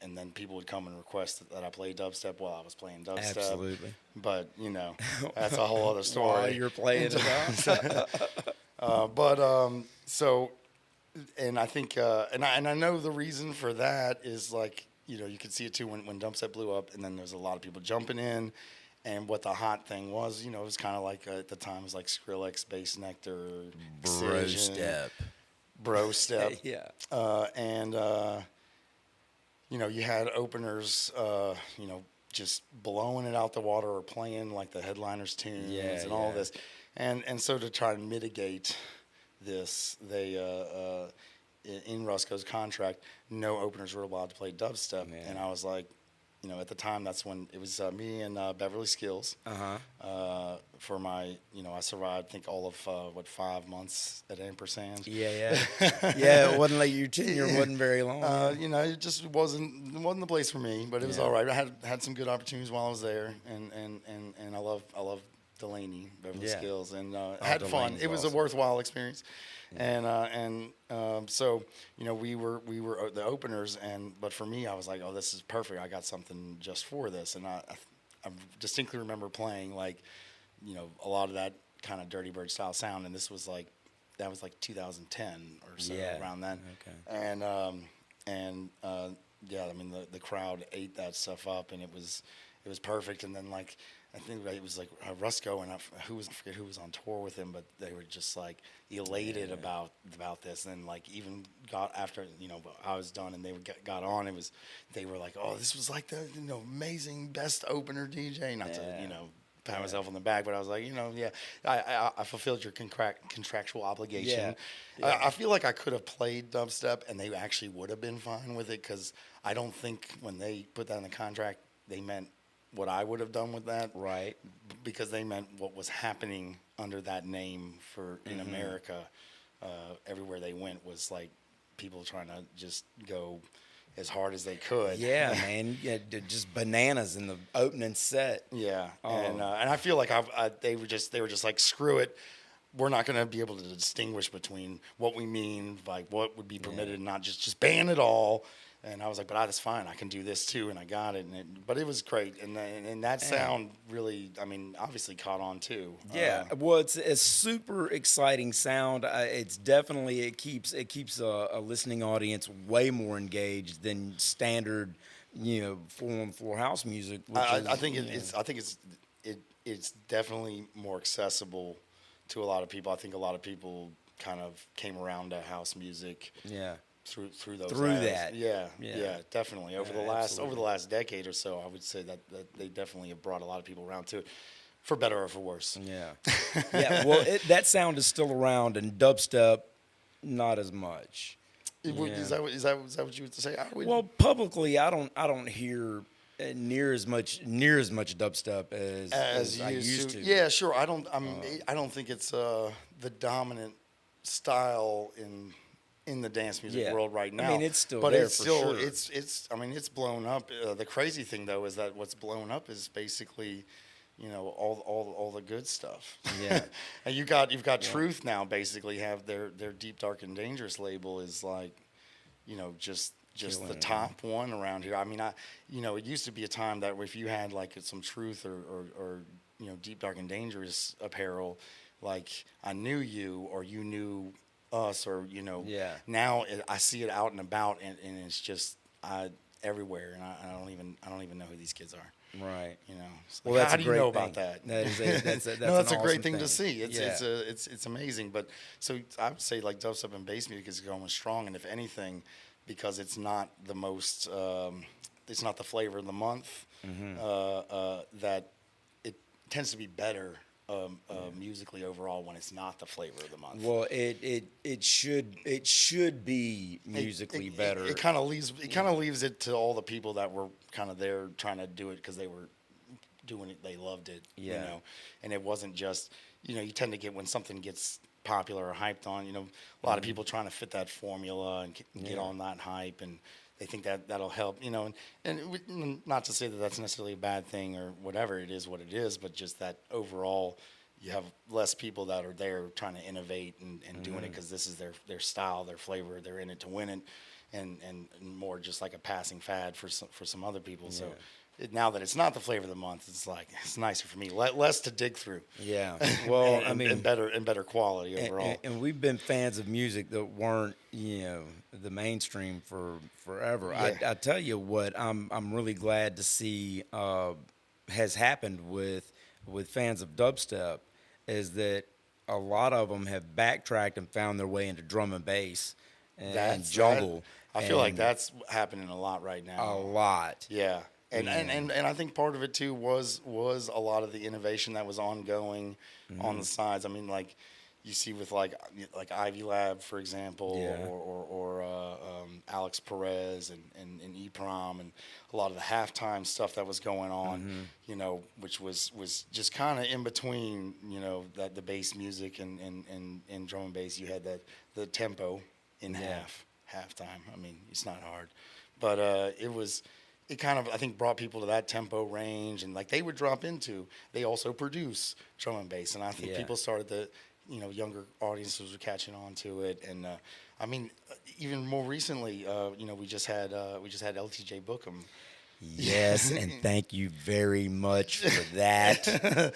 and then people would come and request that I play dubstep while I was playing dubstep.
Absolutely.
But that's a whole other story.
While you're playing it
out. So, and I think, and I know the reason for that is you could see it too when dubstep blew up, and then there's a lot of people jumping in. And what the hot thing was, it was kind of like at the time, it was like Skrillex, Bassnectar, Bro Step.
Yeah.
And you had openers, just blowing it out the water or playing like the headliners' tunes and all this. And so to try and mitigate this, they, in Rusco's contract, no openers were allowed to play dubstep.
Man.
And I was like, at the time, that's when it was me and Beverly Skills. For my, I survived, I think, all of 5 months at Ampersand.
Yeah. It wasn't like your tenure wasn't very long.
It just wasn't the place for me, but it was all right. I had some good opportunities while I was there, and I love Delaney, Beverly Skills, and I had fun. It was awesome. A worthwhile experience. So we were the openers, but for me I was like, oh, this is perfect. I got something just for this, and I distinctly remember playing a lot of that kind of Dirty Bird style sound, and that was like 2010 or so, around then. Okay. And I mean the crowd ate that stuff up, and it was perfect. And then I think it was Rusco, and I forget who was on tour with him, but they were just elated about this. And even got after I was done and they got on. They were like, oh, this was like the amazing best opener DJ. Not to pat myself on the back, but I was like, I fulfilled your contractual obligation. Yeah. I feel like I could have played dubstep and they actually would have been fine with it, because I don't think when they put that in the contract they meant what I would have done with that,
right?
Because they meant what was happening under that name in America. Everywhere they went was people trying to just go as hard as they could.
Yeah, man, just bananas in the opening set.
Yeah, and I feel like they were just like, screw it. We're not going to be able to distinguish between what we mean, what would be permitted, and not just ban it all. And I was like, but that's fine. I can do this too, and I got it. But it was great, and that sound really, I mean, obviously caught on too.
Yeah, well, it's a super exciting sound. It's definitely it keeps a listening audience way more engaged than standard, 4-on-4 house music.
I think it's definitely more accessible to a lot of people. I think a lot of people kind of came around to house music.
Yeah.
Through
that.
Yeah, definitely. Over the last decade or so, I would say that they definitely have brought a lot of people around to it, for better or for worse.
Yeah. Well, that sound is still around, and dubstep, not as much.
Is that what you were to say?
Well, publicly, I don't hear near as much dubstep as I used to.
Yeah, sure. I don't think it's the dominant style in the dance music
Yeah.
world right
I
now.
mean, it's still
but
there
it's
for
still
sure.
it's I mean it's blown up. The crazy thing though is that what's blown up is basically, all the good stuff.
Yeah.
And you've got Truth now basically have their Deep Dark and Dangerous label is like, just
Killing
the
it,
top one around here. I mean, it used to be a time that if you had like some Truth or Deep Dark and Dangerous apparel, like I knew you or you knew us or
Yeah.
now I see it out and about and it's just everywhere and I don't even know who these kids are.
Right.
It's
Well,
like,
that's
how
a
do you
great
know
thing.
about that?
That is that's
No, that's
an
a great
awesome
thing to see. It's amazing. But so I would say like dubstep and bass music is going strong, and if anything, because it's not the most, it's not the flavor of the month, that it tends to be better musically overall when it's not the flavor of the month.
Well, it should be musically better.
It kind of leaves it to all the people that were kind of there trying to do it because they were doing it, they loved it,
Yeah.
and it wasn't just, you tend to get when something gets popular or hyped on, a lot of people trying to fit that formula and get on that hype, and they think that that'll help, not to say that that's necessarily a bad thing or whatever, it is what it is, but just that overall you have less people that are there trying to innovate and doing it because this is their style, their flavor, they're in it to win it, and more just like a passing fad for some other people. So now that it's not the flavor of the month, it's nicer for me, less to dig through.
Yeah. Well,
and,
I mean,
and better quality overall.
and we've been fans of music that weren't, the mainstream for forever.
Yeah.
I tell you what, I'm really glad to see has happened with fans of dubstep is that a lot of them have backtracked and found their way into drum and bass and jungle.
I feel like that's happening a lot right now.
a lot.
Yeah. And I think part of it too was a lot of the innovation that was ongoing on the sides. I mean, like you see with like Ivy Lab, for example, or Alex Perez and EPROM and a lot of the halftime stuff that was going on, which was just kind of in between, that the bass music and drum and bass. You had the tempo in halftime. I mean, it's not hard, but it kind of, I think, brought people to that tempo range, and like they would drop into, they also produce drum and bass, and I think people started to, younger audiences were catching on to it, and I mean, even more recently, we just had LTJ Bookham.
Yes, and thank you very much for that.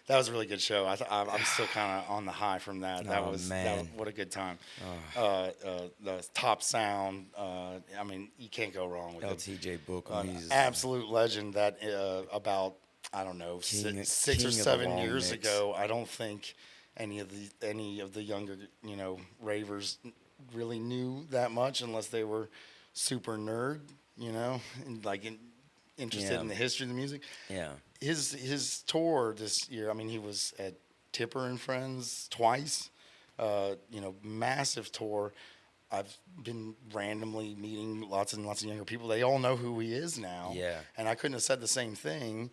That was a really good show. I'm still kind of on the high from that. What a good time. The top sound. I mean, you can't go wrong with
LTJ Bookham.
An
He's
absolute legend. That about, I don't know, six or 7 years ago, I don't think any of the younger ravers really knew that much unless they were super nerd, and interested in the history of the music.
Yeah.
His tour this year, I mean, he was at Tipper and Friends twice, massive tour. I've been randomly meeting lots and lots of younger people. They all know who he is now.
Yeah.
And I couldn't have said the same thing,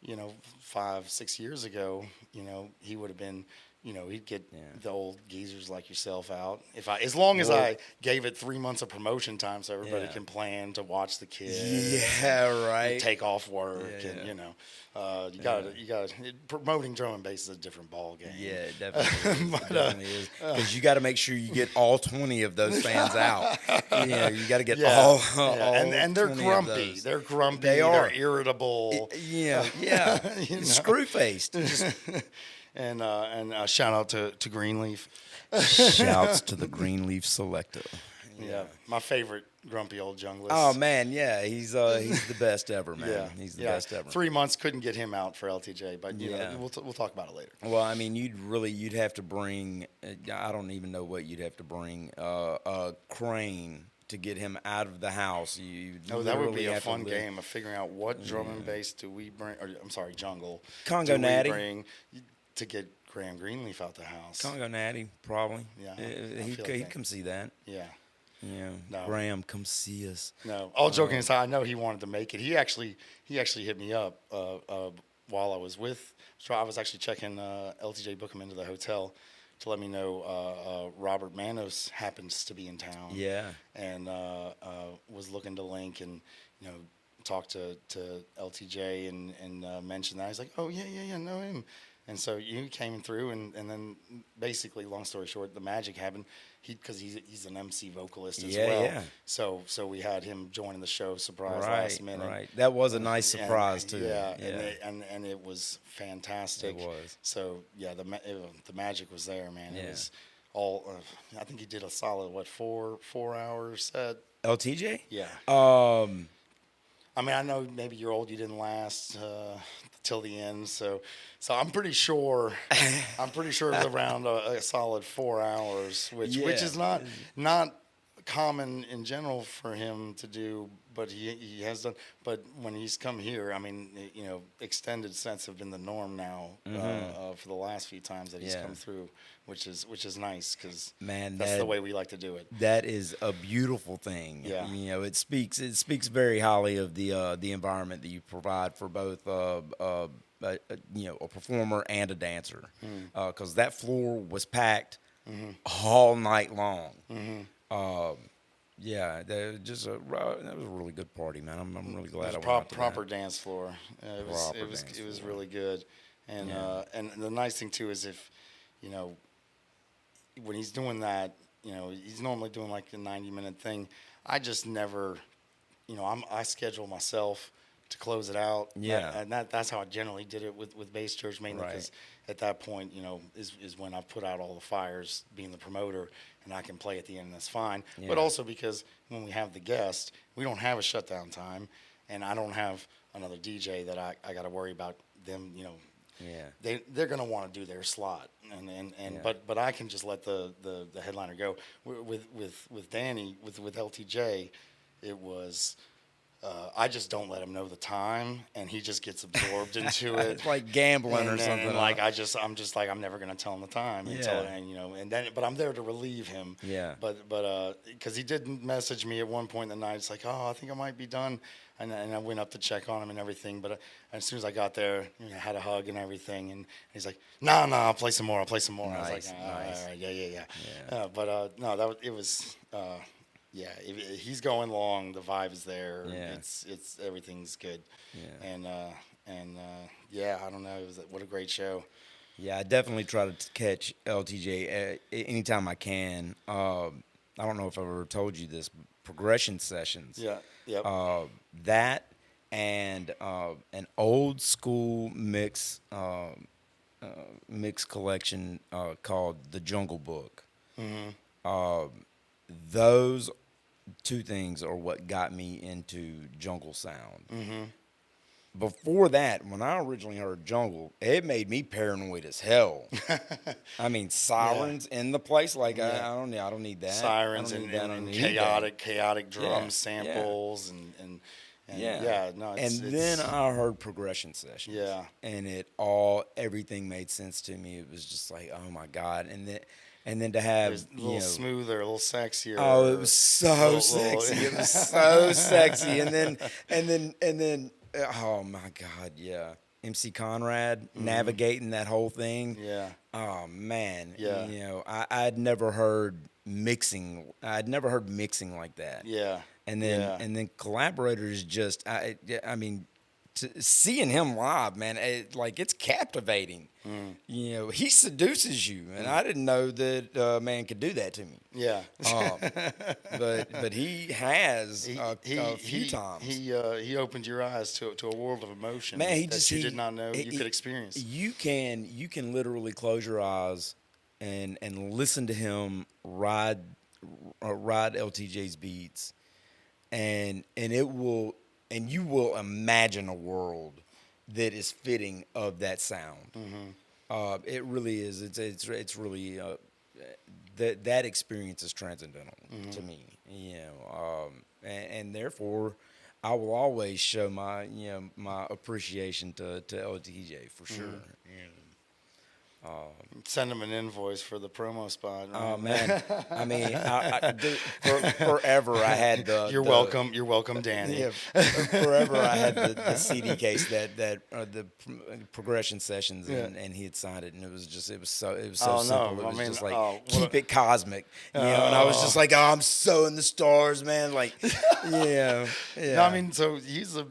5-6 years ago. He would have been, he'd get the old geezers like yourself out. As long as I gave it 3 months of promotion time so everybody can plan to watch the kids.
Yeah, right.
Take off work and you got promoting drum and bass is a different ball game.
Yeah, it definitely is. Because you got to make sure you get all 20 of those fans out. You got to get all
and they're
20 of
grumpy.
those.
They're grumpy.
They are.
They're irritable.
Screw faced.
And shout out to Greenleaf.
Shouts to the Greenleaf Selector.
Yeah, my favorite grumpy old junglist.
Oh man, yeah, he's the best ever, man. He's the best ever.
3 months couldn't get him out for LTJ, but we'll talk about it later.
Well, I mean, you'd have to bring. I don't even know what you'd have to bring. A crane to get him out of the house.
That would be a fun game of figuring out what drum and bass do we bring. Or, I'm sorry, jungle.
Congo Natty.
Bring to get Graham Greenleaf out the house.
Congo Natty, probably.
Yeah,
He'd come see that.
Yeah. No.
Graham, come see us.
No, all joking aside, I know he wanted to make it. He actually hit me up while I was with. So I was actually checking LTJ book him into the hotel to let me know Robert Manos happens to be in town.
Yeah.
And was looking to link and talk to LTJ and mention that. He's like, oh yeah, know him. And so you came through, and then basically, long story short, the magic happened. Because he's an MC vocalist as well.
Yeah.
So we had him joining the show, surprise
Right,
last minute.
right. That was a nice surprise too.
Yeah,
Yeah.
and it was fantastic.
It was.
So yeah, the magic was there, man.
Yeah.
It was all. I think he did a solid 4 hour set.
LTJ?
Yeah.
Um,
I mean, I know maybe you're old. You didn't last till the end, so I'm pretty sure. I'm pretty sure it was around a solid 4 hours, which is not common in general for him to do. But he has done. But when he's come here, I mean, extended sets have been the norm now for the last few times that he's come through, which is nice because that's the way we like to do it.
That is a beautiful thing.
Yeah.
It speaks very highly of the environment that you provide for both a performer and a dancer, because that floor was packed all night long. Yeah, that was a really good party, man. I'm really glad I went out to
Proper
that.
dance floor. It was really good, and and the nice thing too is if when he's doing that, he's normally doing like a 90-minute thing. I just never, I schedule myself to close it out.
Yeah.
And that's how I generally did it with Bass Church, mainly because at that point, is when I put out all the fires, being the promoter, and I can play at the end, and that's fine.
Yeah.
But also because when we have the guest, we don't have a shutdown time, and I don't have another DJ that I got to worry about them,
Yeah.
They're gonna want to do their slot, and but I can just let the headliner go. With Danny with LTJ, it was I just don't let him know the time, and he just gets absorbed into it.
It's like gambling or something.
And I'm just like I'm never gonna tell him the time until and then but I'm there to relieve him.
Yeah.
But because he did message me at one point in the night, it's like, oh, I think I might be done. And I went up to check on him and everything. But as soon as I got there, I had a hug and everything. And he's like, no, I'll play some more.
Nice,
I was like,
nice.
all right, yeah. But no, it was. Yeah, if he's going long, the vibe is there.
Yeah.
It's everything's good.
Yeah.
And yeah, I don't know. What a great show.
Yeah, I definitely try to catch LTJ anytime I can. I don't know if I've ever told you this, but progression sessions.
Yeah. Yep.
That and an old school mix collection called The Jungle Book. Those two things are what got me into jungle sound. Before that, when I originally heard jungle, it made me paranoid as hell. I mean, sirens in the place, like I don't need that.
Sirens and chaotic drum samples and
then I heard progression sessions.
Yeah.
And everything made sense to me. It was just like, oh my God. And then to have
a little smoother, a little sexier.
Oh, it was so sexy. It was so sexy. And then oh my God, yeah. MC Conrad navigating that whole thing.
Yeah.
Oh man.
Yeah.
I'd never heard mixing. I'd never heard mixing like that.
Yeah.
And then collaborators just I mean, seeing him live, man, it's captivating. He seduces you, and I didn't know that a man could do that to me.
Yeah.
But he has a few times.
He opened your eyes to a world of emotion
Man,
you did not know you could experience.
You can literally close your eyes and listen to him ride LTJ's beats, and you will imagine a world that is fitting of that sound. It really is. It's really that experience is transcendental to me. And therefore, I will always show my appreciation to LTJ for sure.
Send him an invoice for the promo spot.
Oh
Right?
man, I mean, dude, forever I had
You're welcome. You're welcome, Danny.
Yeah, forever I had the CD case that the progression sessions,
Yeah.
and he had signed it, and it was so
Oh
simple.
no!
It
I
was
mean,
just like
oh,
keep it cosmic, and I was just
Oh.
like, oh, I'm so in the stars, man. Like, yeah, yeah.
No, I mean, so he's a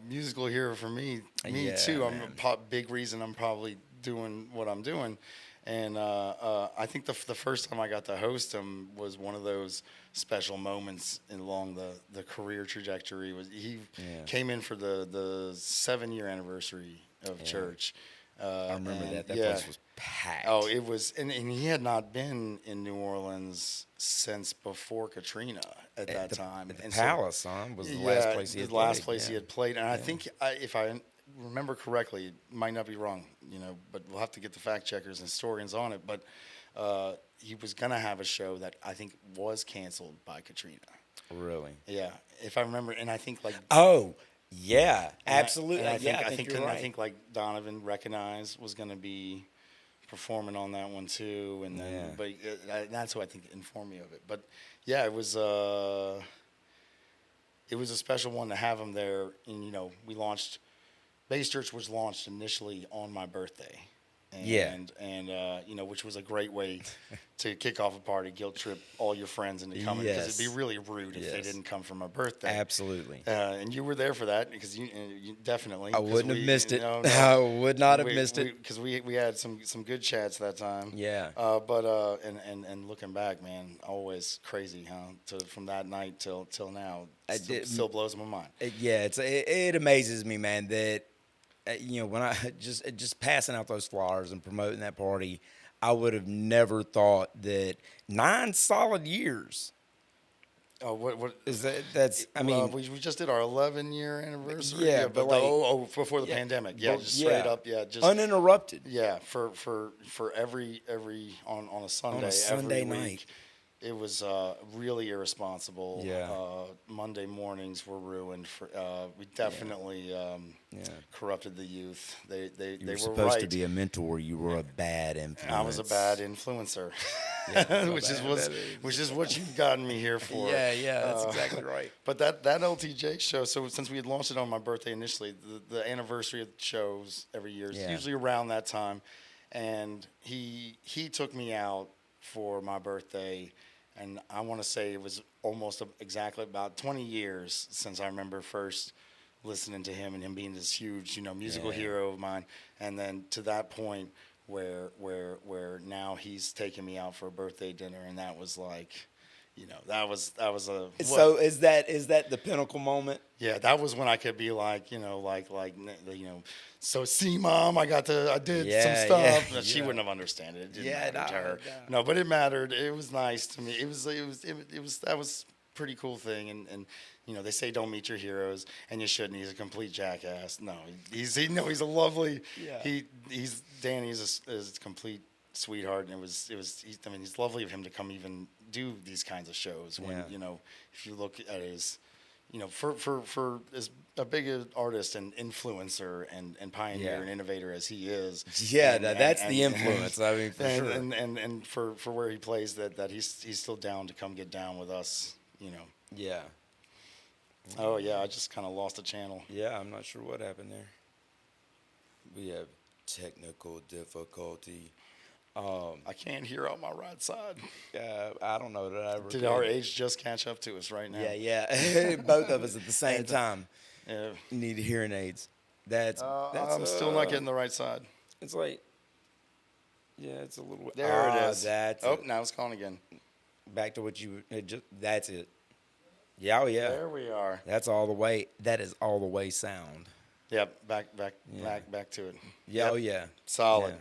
musical hero for me. Me
Yeah,
too. I'm a
man.
big reason I'm probably doing what I'm doing, and I think the first time I got to host him was one of those special moments along the career trajectory. Was he
Yeah.
came in for the 7-year anniversary of church.
I remember
and
that. That
yeah.
place was packed.
Oh, it was, and he had not been in New Orleans since before Katrina at that time.
At the
And
Palace, huh? Was the last place he had
the last
played.
place he
Yeah.
had played. And I think, if I remember correctly, it might not be wrong, but we'll have to get the fact checkers and historians on it. But he was gonna have a show that I think was canceled by Katrina.
Really?
Yeah, if I remember, and I think like.
Oh, yeah,
and I-
absolutely.
and I think,
yeah, I think you're right.
I think like Donovan recognized was gonna be performing on that one too, and then
Yeah.
but that's who I think informed me of it. But yeah, it was a special one to have him there. And we launched Bass Church was launched initially on my birthday, and
Yeah.
which was a great way to kick off a party, guilt trip all your friends into coming, because it'd be
Yes.
really rude if they
Yes.
didn't come for my birthday.
Absolutely.
And you were there for that because you definitely.
I
'cause
wouldn't have missed it.
no,
I would not have missed it.
because we had some good chats that time.
Yeah.
But and looking back, man, always crazy, huh? From that night till now, still blows my mind.
Yeah, it amazes me, man, that when I just passing out those flyers and promoting that party, I would have never thought that 9 solid years
Oh, what
is that's I mean,
we just did our 11-year anniversary.
Yeah, but like-
before the
yeah,
pandemic, yeah,
but-
just straight
yeah.
up, yeah, just
uninterrupted.
yeah, for every on a Sunday,
Sunday
every
night.
week. It was really irresponsible.
Yeah.
Monday mornings were ruined. We definitely corrupted the youth. They
You
were
were supposed
right.
to be a mentor. You were a bad influence.
I was a bad influencer,
Yeah,
which is what you've gotten me here for.
Yeah, that's exactly right.
But that LTJ show. So since we had launched it on my birthday initially, the anniversary of the shows every year is
Yeah.
usually around that time, and he took me out for my birthday. And I want to say it was almost exactly about 20 years since I remember first listening to him and him being this huge, musical
Yeah.
hero of mine. And then to that point where now he's taking me out for a birthday dinner, and that was like, that was a.
So is that the pinnacle moment?
Yeah, that was when I could be like, so see, Mom, I did
Yeah,
some stuff.
yeah,
But she
yeah.
wouldn't have understood it. It didn't
Yeah,
matter to her.
no.
No, but it mattered. It was nice to me. It was that was a pretty cool thing. And they say don't meet your heroes, and you shouldn't. He's a complete jackass. No, he's a lovely.
Yeah.
Danny's a complete sweetheart, and it's lovely of him to come even do these kinds of shows when
Yeah.
if you look at his for as a big an artist and influencer and pioneer
Yeah.
and innovator as he is.
Yeah,
and-
that's
and-
the influence. I mean, for sure.
And for where he plays, that he's still down to come get down with us.
Yeah.
Oh yeah, I just kind of lost the channel.
Yeah, I'm not sure what happened there. We have technical difficulty.
I can't hear out my right side.
I don't know that I ever
Did
did.
our age just catch up to us right now?
Yeah. Both of us at the same time
Yeah.
need hearing aids. That's
I'm still not getting the right side.
It's like, yeah, it's a little.
There it is.
That's
Oh,
it.
now it's gone again.
Back to what you. That's it. Yeah, oh yeah.
There we are.
That's all the way. That is all the way sound.
Yep. Back
Yeah.
to it.
Yeah,
Yep.
oh yeah.
Solid.
Yeah.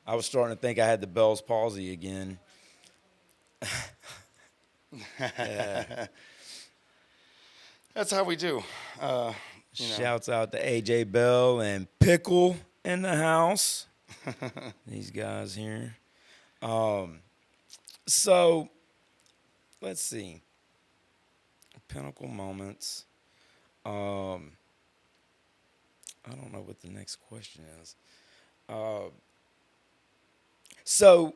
I was starting to think I had the Bell's palsy again. Yeah.
That's how we do.
Shouts out to AJ Bell and Pickle in the house. These guys here. So let's see. Pinnacle moments. I don't know what the next question is. So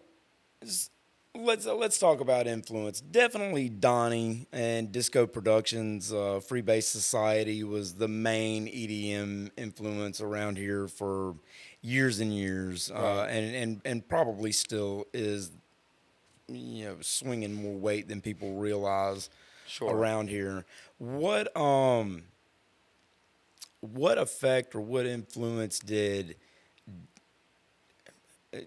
let's talk about influence. Definitely Donnie and Disco Productions, Freebase Society was the main EDM influence around here for years and years,
Right.
and probably still is, swinging more weight than people realize
Sure.
around here. What effect or what influence did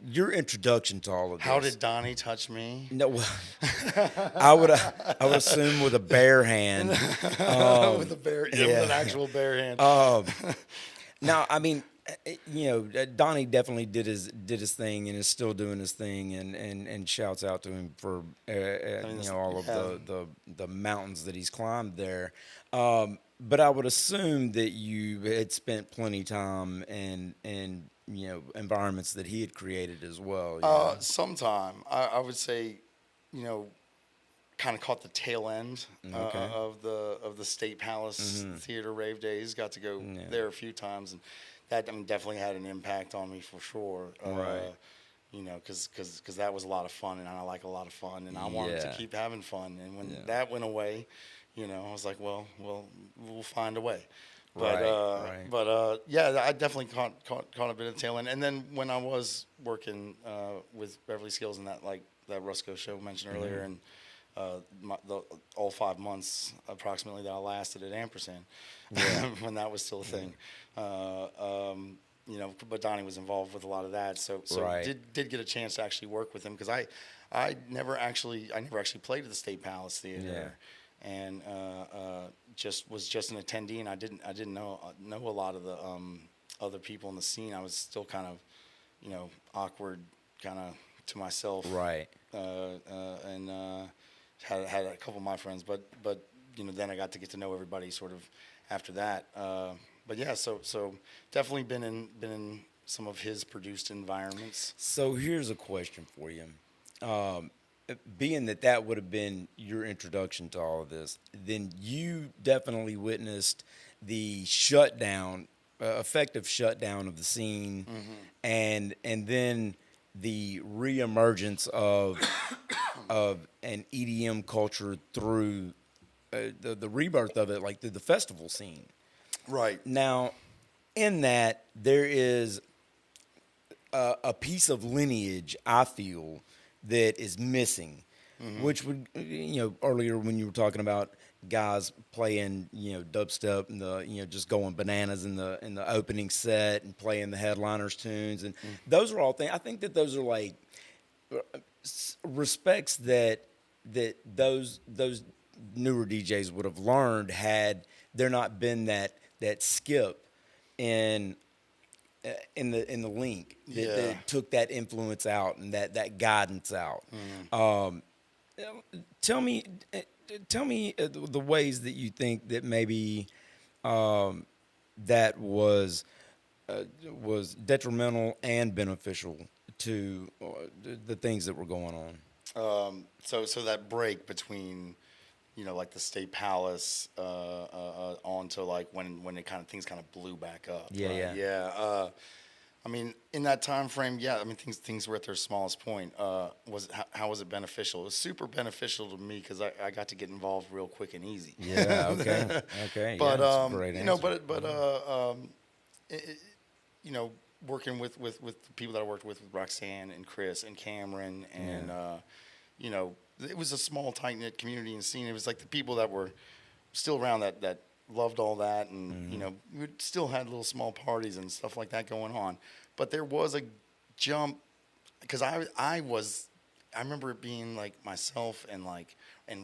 your introduction to all of
How
this?
did Donnie touch me?
No, well, I would assume with a bare hand.
With a bear, yeah, with
Yeah.
an actual bare hand.
Now, I mean, Donnie definitely did his thing and is still doing his thing, and shouts out to him for
I mean,
all of
yeah.
the mountains that he's climbed there. But I would assume that you had spent plenty time in environments that he had created as well.
Sometime I would say, you know, kind of caught the tail end
Okay.
of the State Palace Theater rave days. Got to go
Yeah.
there a few times, and that, I mean, definitely had an impact on me for sure.
Right.
You know, because that was a lot of fun, and I like a lot of fun, and I wanted to
Yeah.
keep having fun. And when
Yeah.
that went away, you know, I was like, well, we'll find a way.
Right.
Yeah, I definitely caught a bit of the tail end. And then when I was working with Beverly Skills and that Rusco show mentioned earlier, and all 5 months approximately that I lasted at Ampersand, when that was still a thing. You know, but Donnie was involved with a lot of that, so
Right.
did get a chance to actually work with him, because I never actually played at the State Palace Theater, and was an attendee, and I didn't know a lot of the other people in the scene. I was still kind of, you know, awkward, kind of to myself,
Right.
and had a couple of my friends, but you know, then I got to get to know everybody sort of after that. But yeah, so definitely been in some of his produced environments.
So here's a question for you. Being that would have been your introduction to all of this, then you definitely witnessed the shutdown, effective shutdown of the scene, and then the reemergence of an EDM culture through the rebirth of it, like through the festival scene.
Right.
Now, in that, there is a piece of lineage, I feel, that is missing, which would, earlier when you were talking about guys playing, dubstep and just going bananas in the opening set and playing the headliners tunes, and those are all things. I think that those are like respects that those newer DJs would have learned had there not been that skip in the link that took that influence out and that guidance out. Tell me the ways that you think that maybe that was detrimental and beneficial to the things that were going on.
So that break between, you know, like the State Palace on to like when it things kind of blew back up.
Yeah.
I mean, in that time frame, yeah. I mean, things were at their smallest point. How was it beneficial? It was super beneficial to me because I got to get involved real quick and easy.
Yeah. Okay.
But
yeah, that's a great
you know,
answer.
you know, working with the people that I worked with Roxanne and Chris and Cameron, and you know, it was a small, tight knit community and scene. It was like the people that were still around that loved all that, and you know, we still had little small parties and stuff like that going on. But there was a jump, because I remember it being like myself and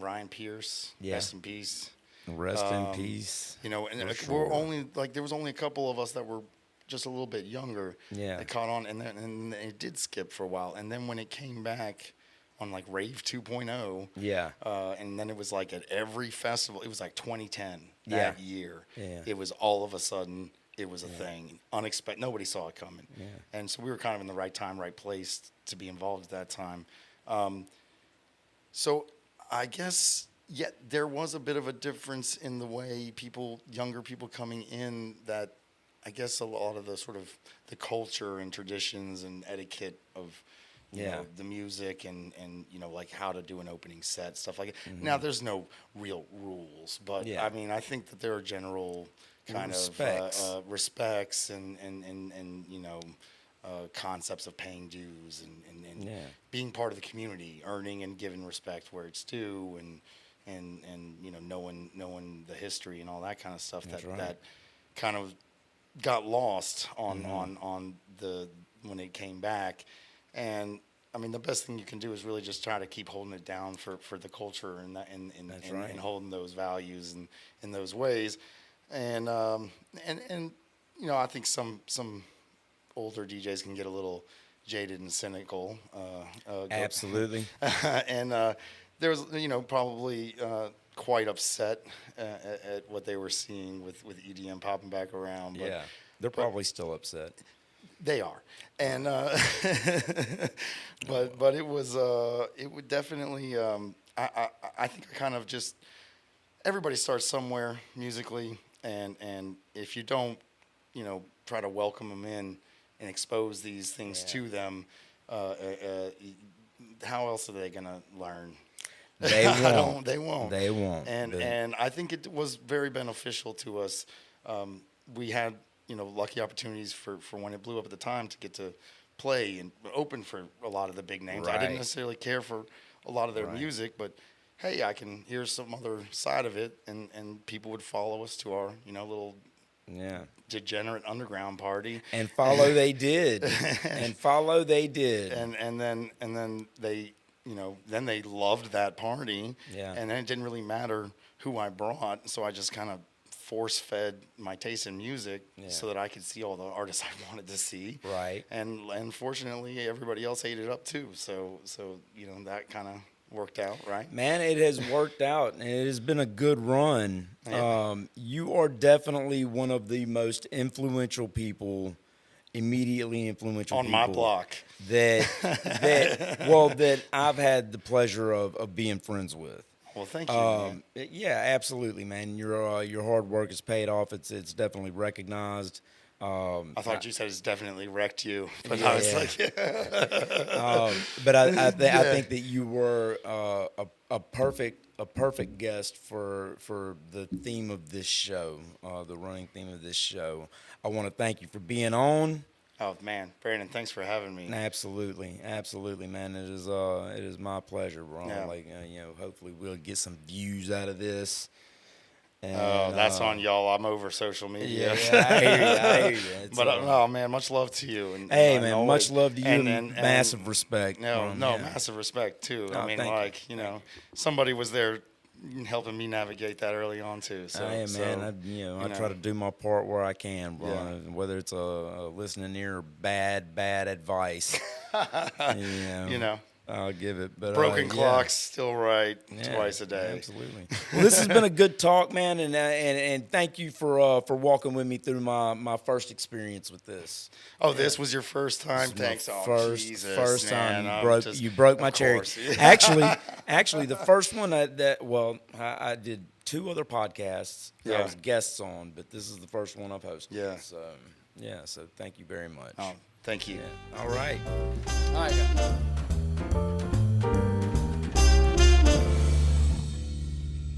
Ryan Pierce, rest in peace.
Rest in peace.
You know, and
For
we're
sure.
only there was only a couple of us that were just a little bit younger.
Yeah.
That caught on, and it did skip for a while, and then when it came back on like Rave 2.0,
Yeah.
and then it was like at every festival. It was like 2010
Yeah.
that year.
Yeah.
It was all of a sudden it was a thing, unexpected. Nobody saw it coming, and so we were kind of in the right time, right place to be involved at that time. So I guess there was a bit of a difference in the way younger people coming in, that I guess a lot of the sort of the culture and traditions and etiquette of, you
Yeah.
know, the music and you know, like how to do an opening set, stuff like that. Now, there's no real rules, but
Yeah.
I mean, I think that there are general kind
Respects.
of respects and you know, concepts of paying dues and
Yeah.
being part of the community, earning and giving respect where it's due, and you know, knowing the history and all that kind of stuff
That's
that
right.
that kind of got lost on
Mm-hmm.
on the when it came back. And I mean, the best thing you can do is really just try to keep holding it down for the culture and that
That's right.
and holding those values and in those ways. And you know, I think some older DJs can get a little jaded and cynical.
Absolutely.
And there was, you know, probably quite upset at what they were seeing with EDM popping back around. But
Yeah. They're probably still upset.
they are, and but it would definitely. I think I kind of just everybody starts somewhere musically, and if you don't, you know, try to welcome them in and expose these things
Yeah.
to them, how else are they gonna learn?
They
I
won't.
don't. They won't.
They won't.
And I think it was very beneficial to us. We had, you know, lucky opportunities for when it blew up at the time to get to play and open for a lot of the big names. I
Right.
didn't necessarily care for a lot of their
Right.
music, but hey, I can hear some other side of it, and people would follow us to our, you know, little
Yeah.
degenerate underground party.
And follow they did. And follow they did.
And then they, you know, then they loved that party.
Yeah.
And then it didn't really matter who I brought, so I just kind of force fed my taste in music
Yeah.
so that I could see all the artists I wanted to see.
Right.
And fortunately, everybody else ate it up too. So you know, that kind of worked out, right?
Man, it has worked out, and it has been a good run.
Yeah.
You are definitely one of the most influential people, immediately influential
On
people
my block.
that I've had the pleasure of being friends with.
Well, thank you. Man.
Yeah, absolutely, man. Your hard work has paid off. It's definitely recognized.
I thought you said it's definitely wrecked you, but
Yeah,
I was
yeah.
like,
But I think that you were a perfect guest for the theme of this show, the running theme of this show. I want to thank you for being on.
oh man, Brandon, thanks for having me.
Absolutely, man. It is my pleasure, bro.
Yeah.
Like you know, hopefully we'll get some views out of this. And,
Oh, that's on y'all. I'm over social media.
Yeah, I hear you. It's,
But oh man, much love to you. And
hey,
I
man,
know
much
it-
love to you and,
and
massive respect.
No,
from,
no,
yeah.
massive respect too.
Oh,
I mean,
thank you.
like you know, somebody was there helping me navigate that early on too. So,
Hey, man, I try to do my part where I can, bro.
Yeah.
Whether it's a listening ear or bad advice,
you know,
I'll give it. But
broken
yeah.
clocks still right
Yeah,
twice a day.
Absolutely. Well, this has been a good talk, man, and thank you for walking with me through my first experience with this.
Oh, this was your first time?
This
Thanks.
is my
Oh, Jesus,
first
man.
time you broke my
of
cherry.
course.
Actually, the first one I did 2 other podcasts that I
Yeah.
was guests on, but this is the first one I've hosted.
Yeah.
So thank you very much.
Oh, thank you.
Yeah. All right.
All right.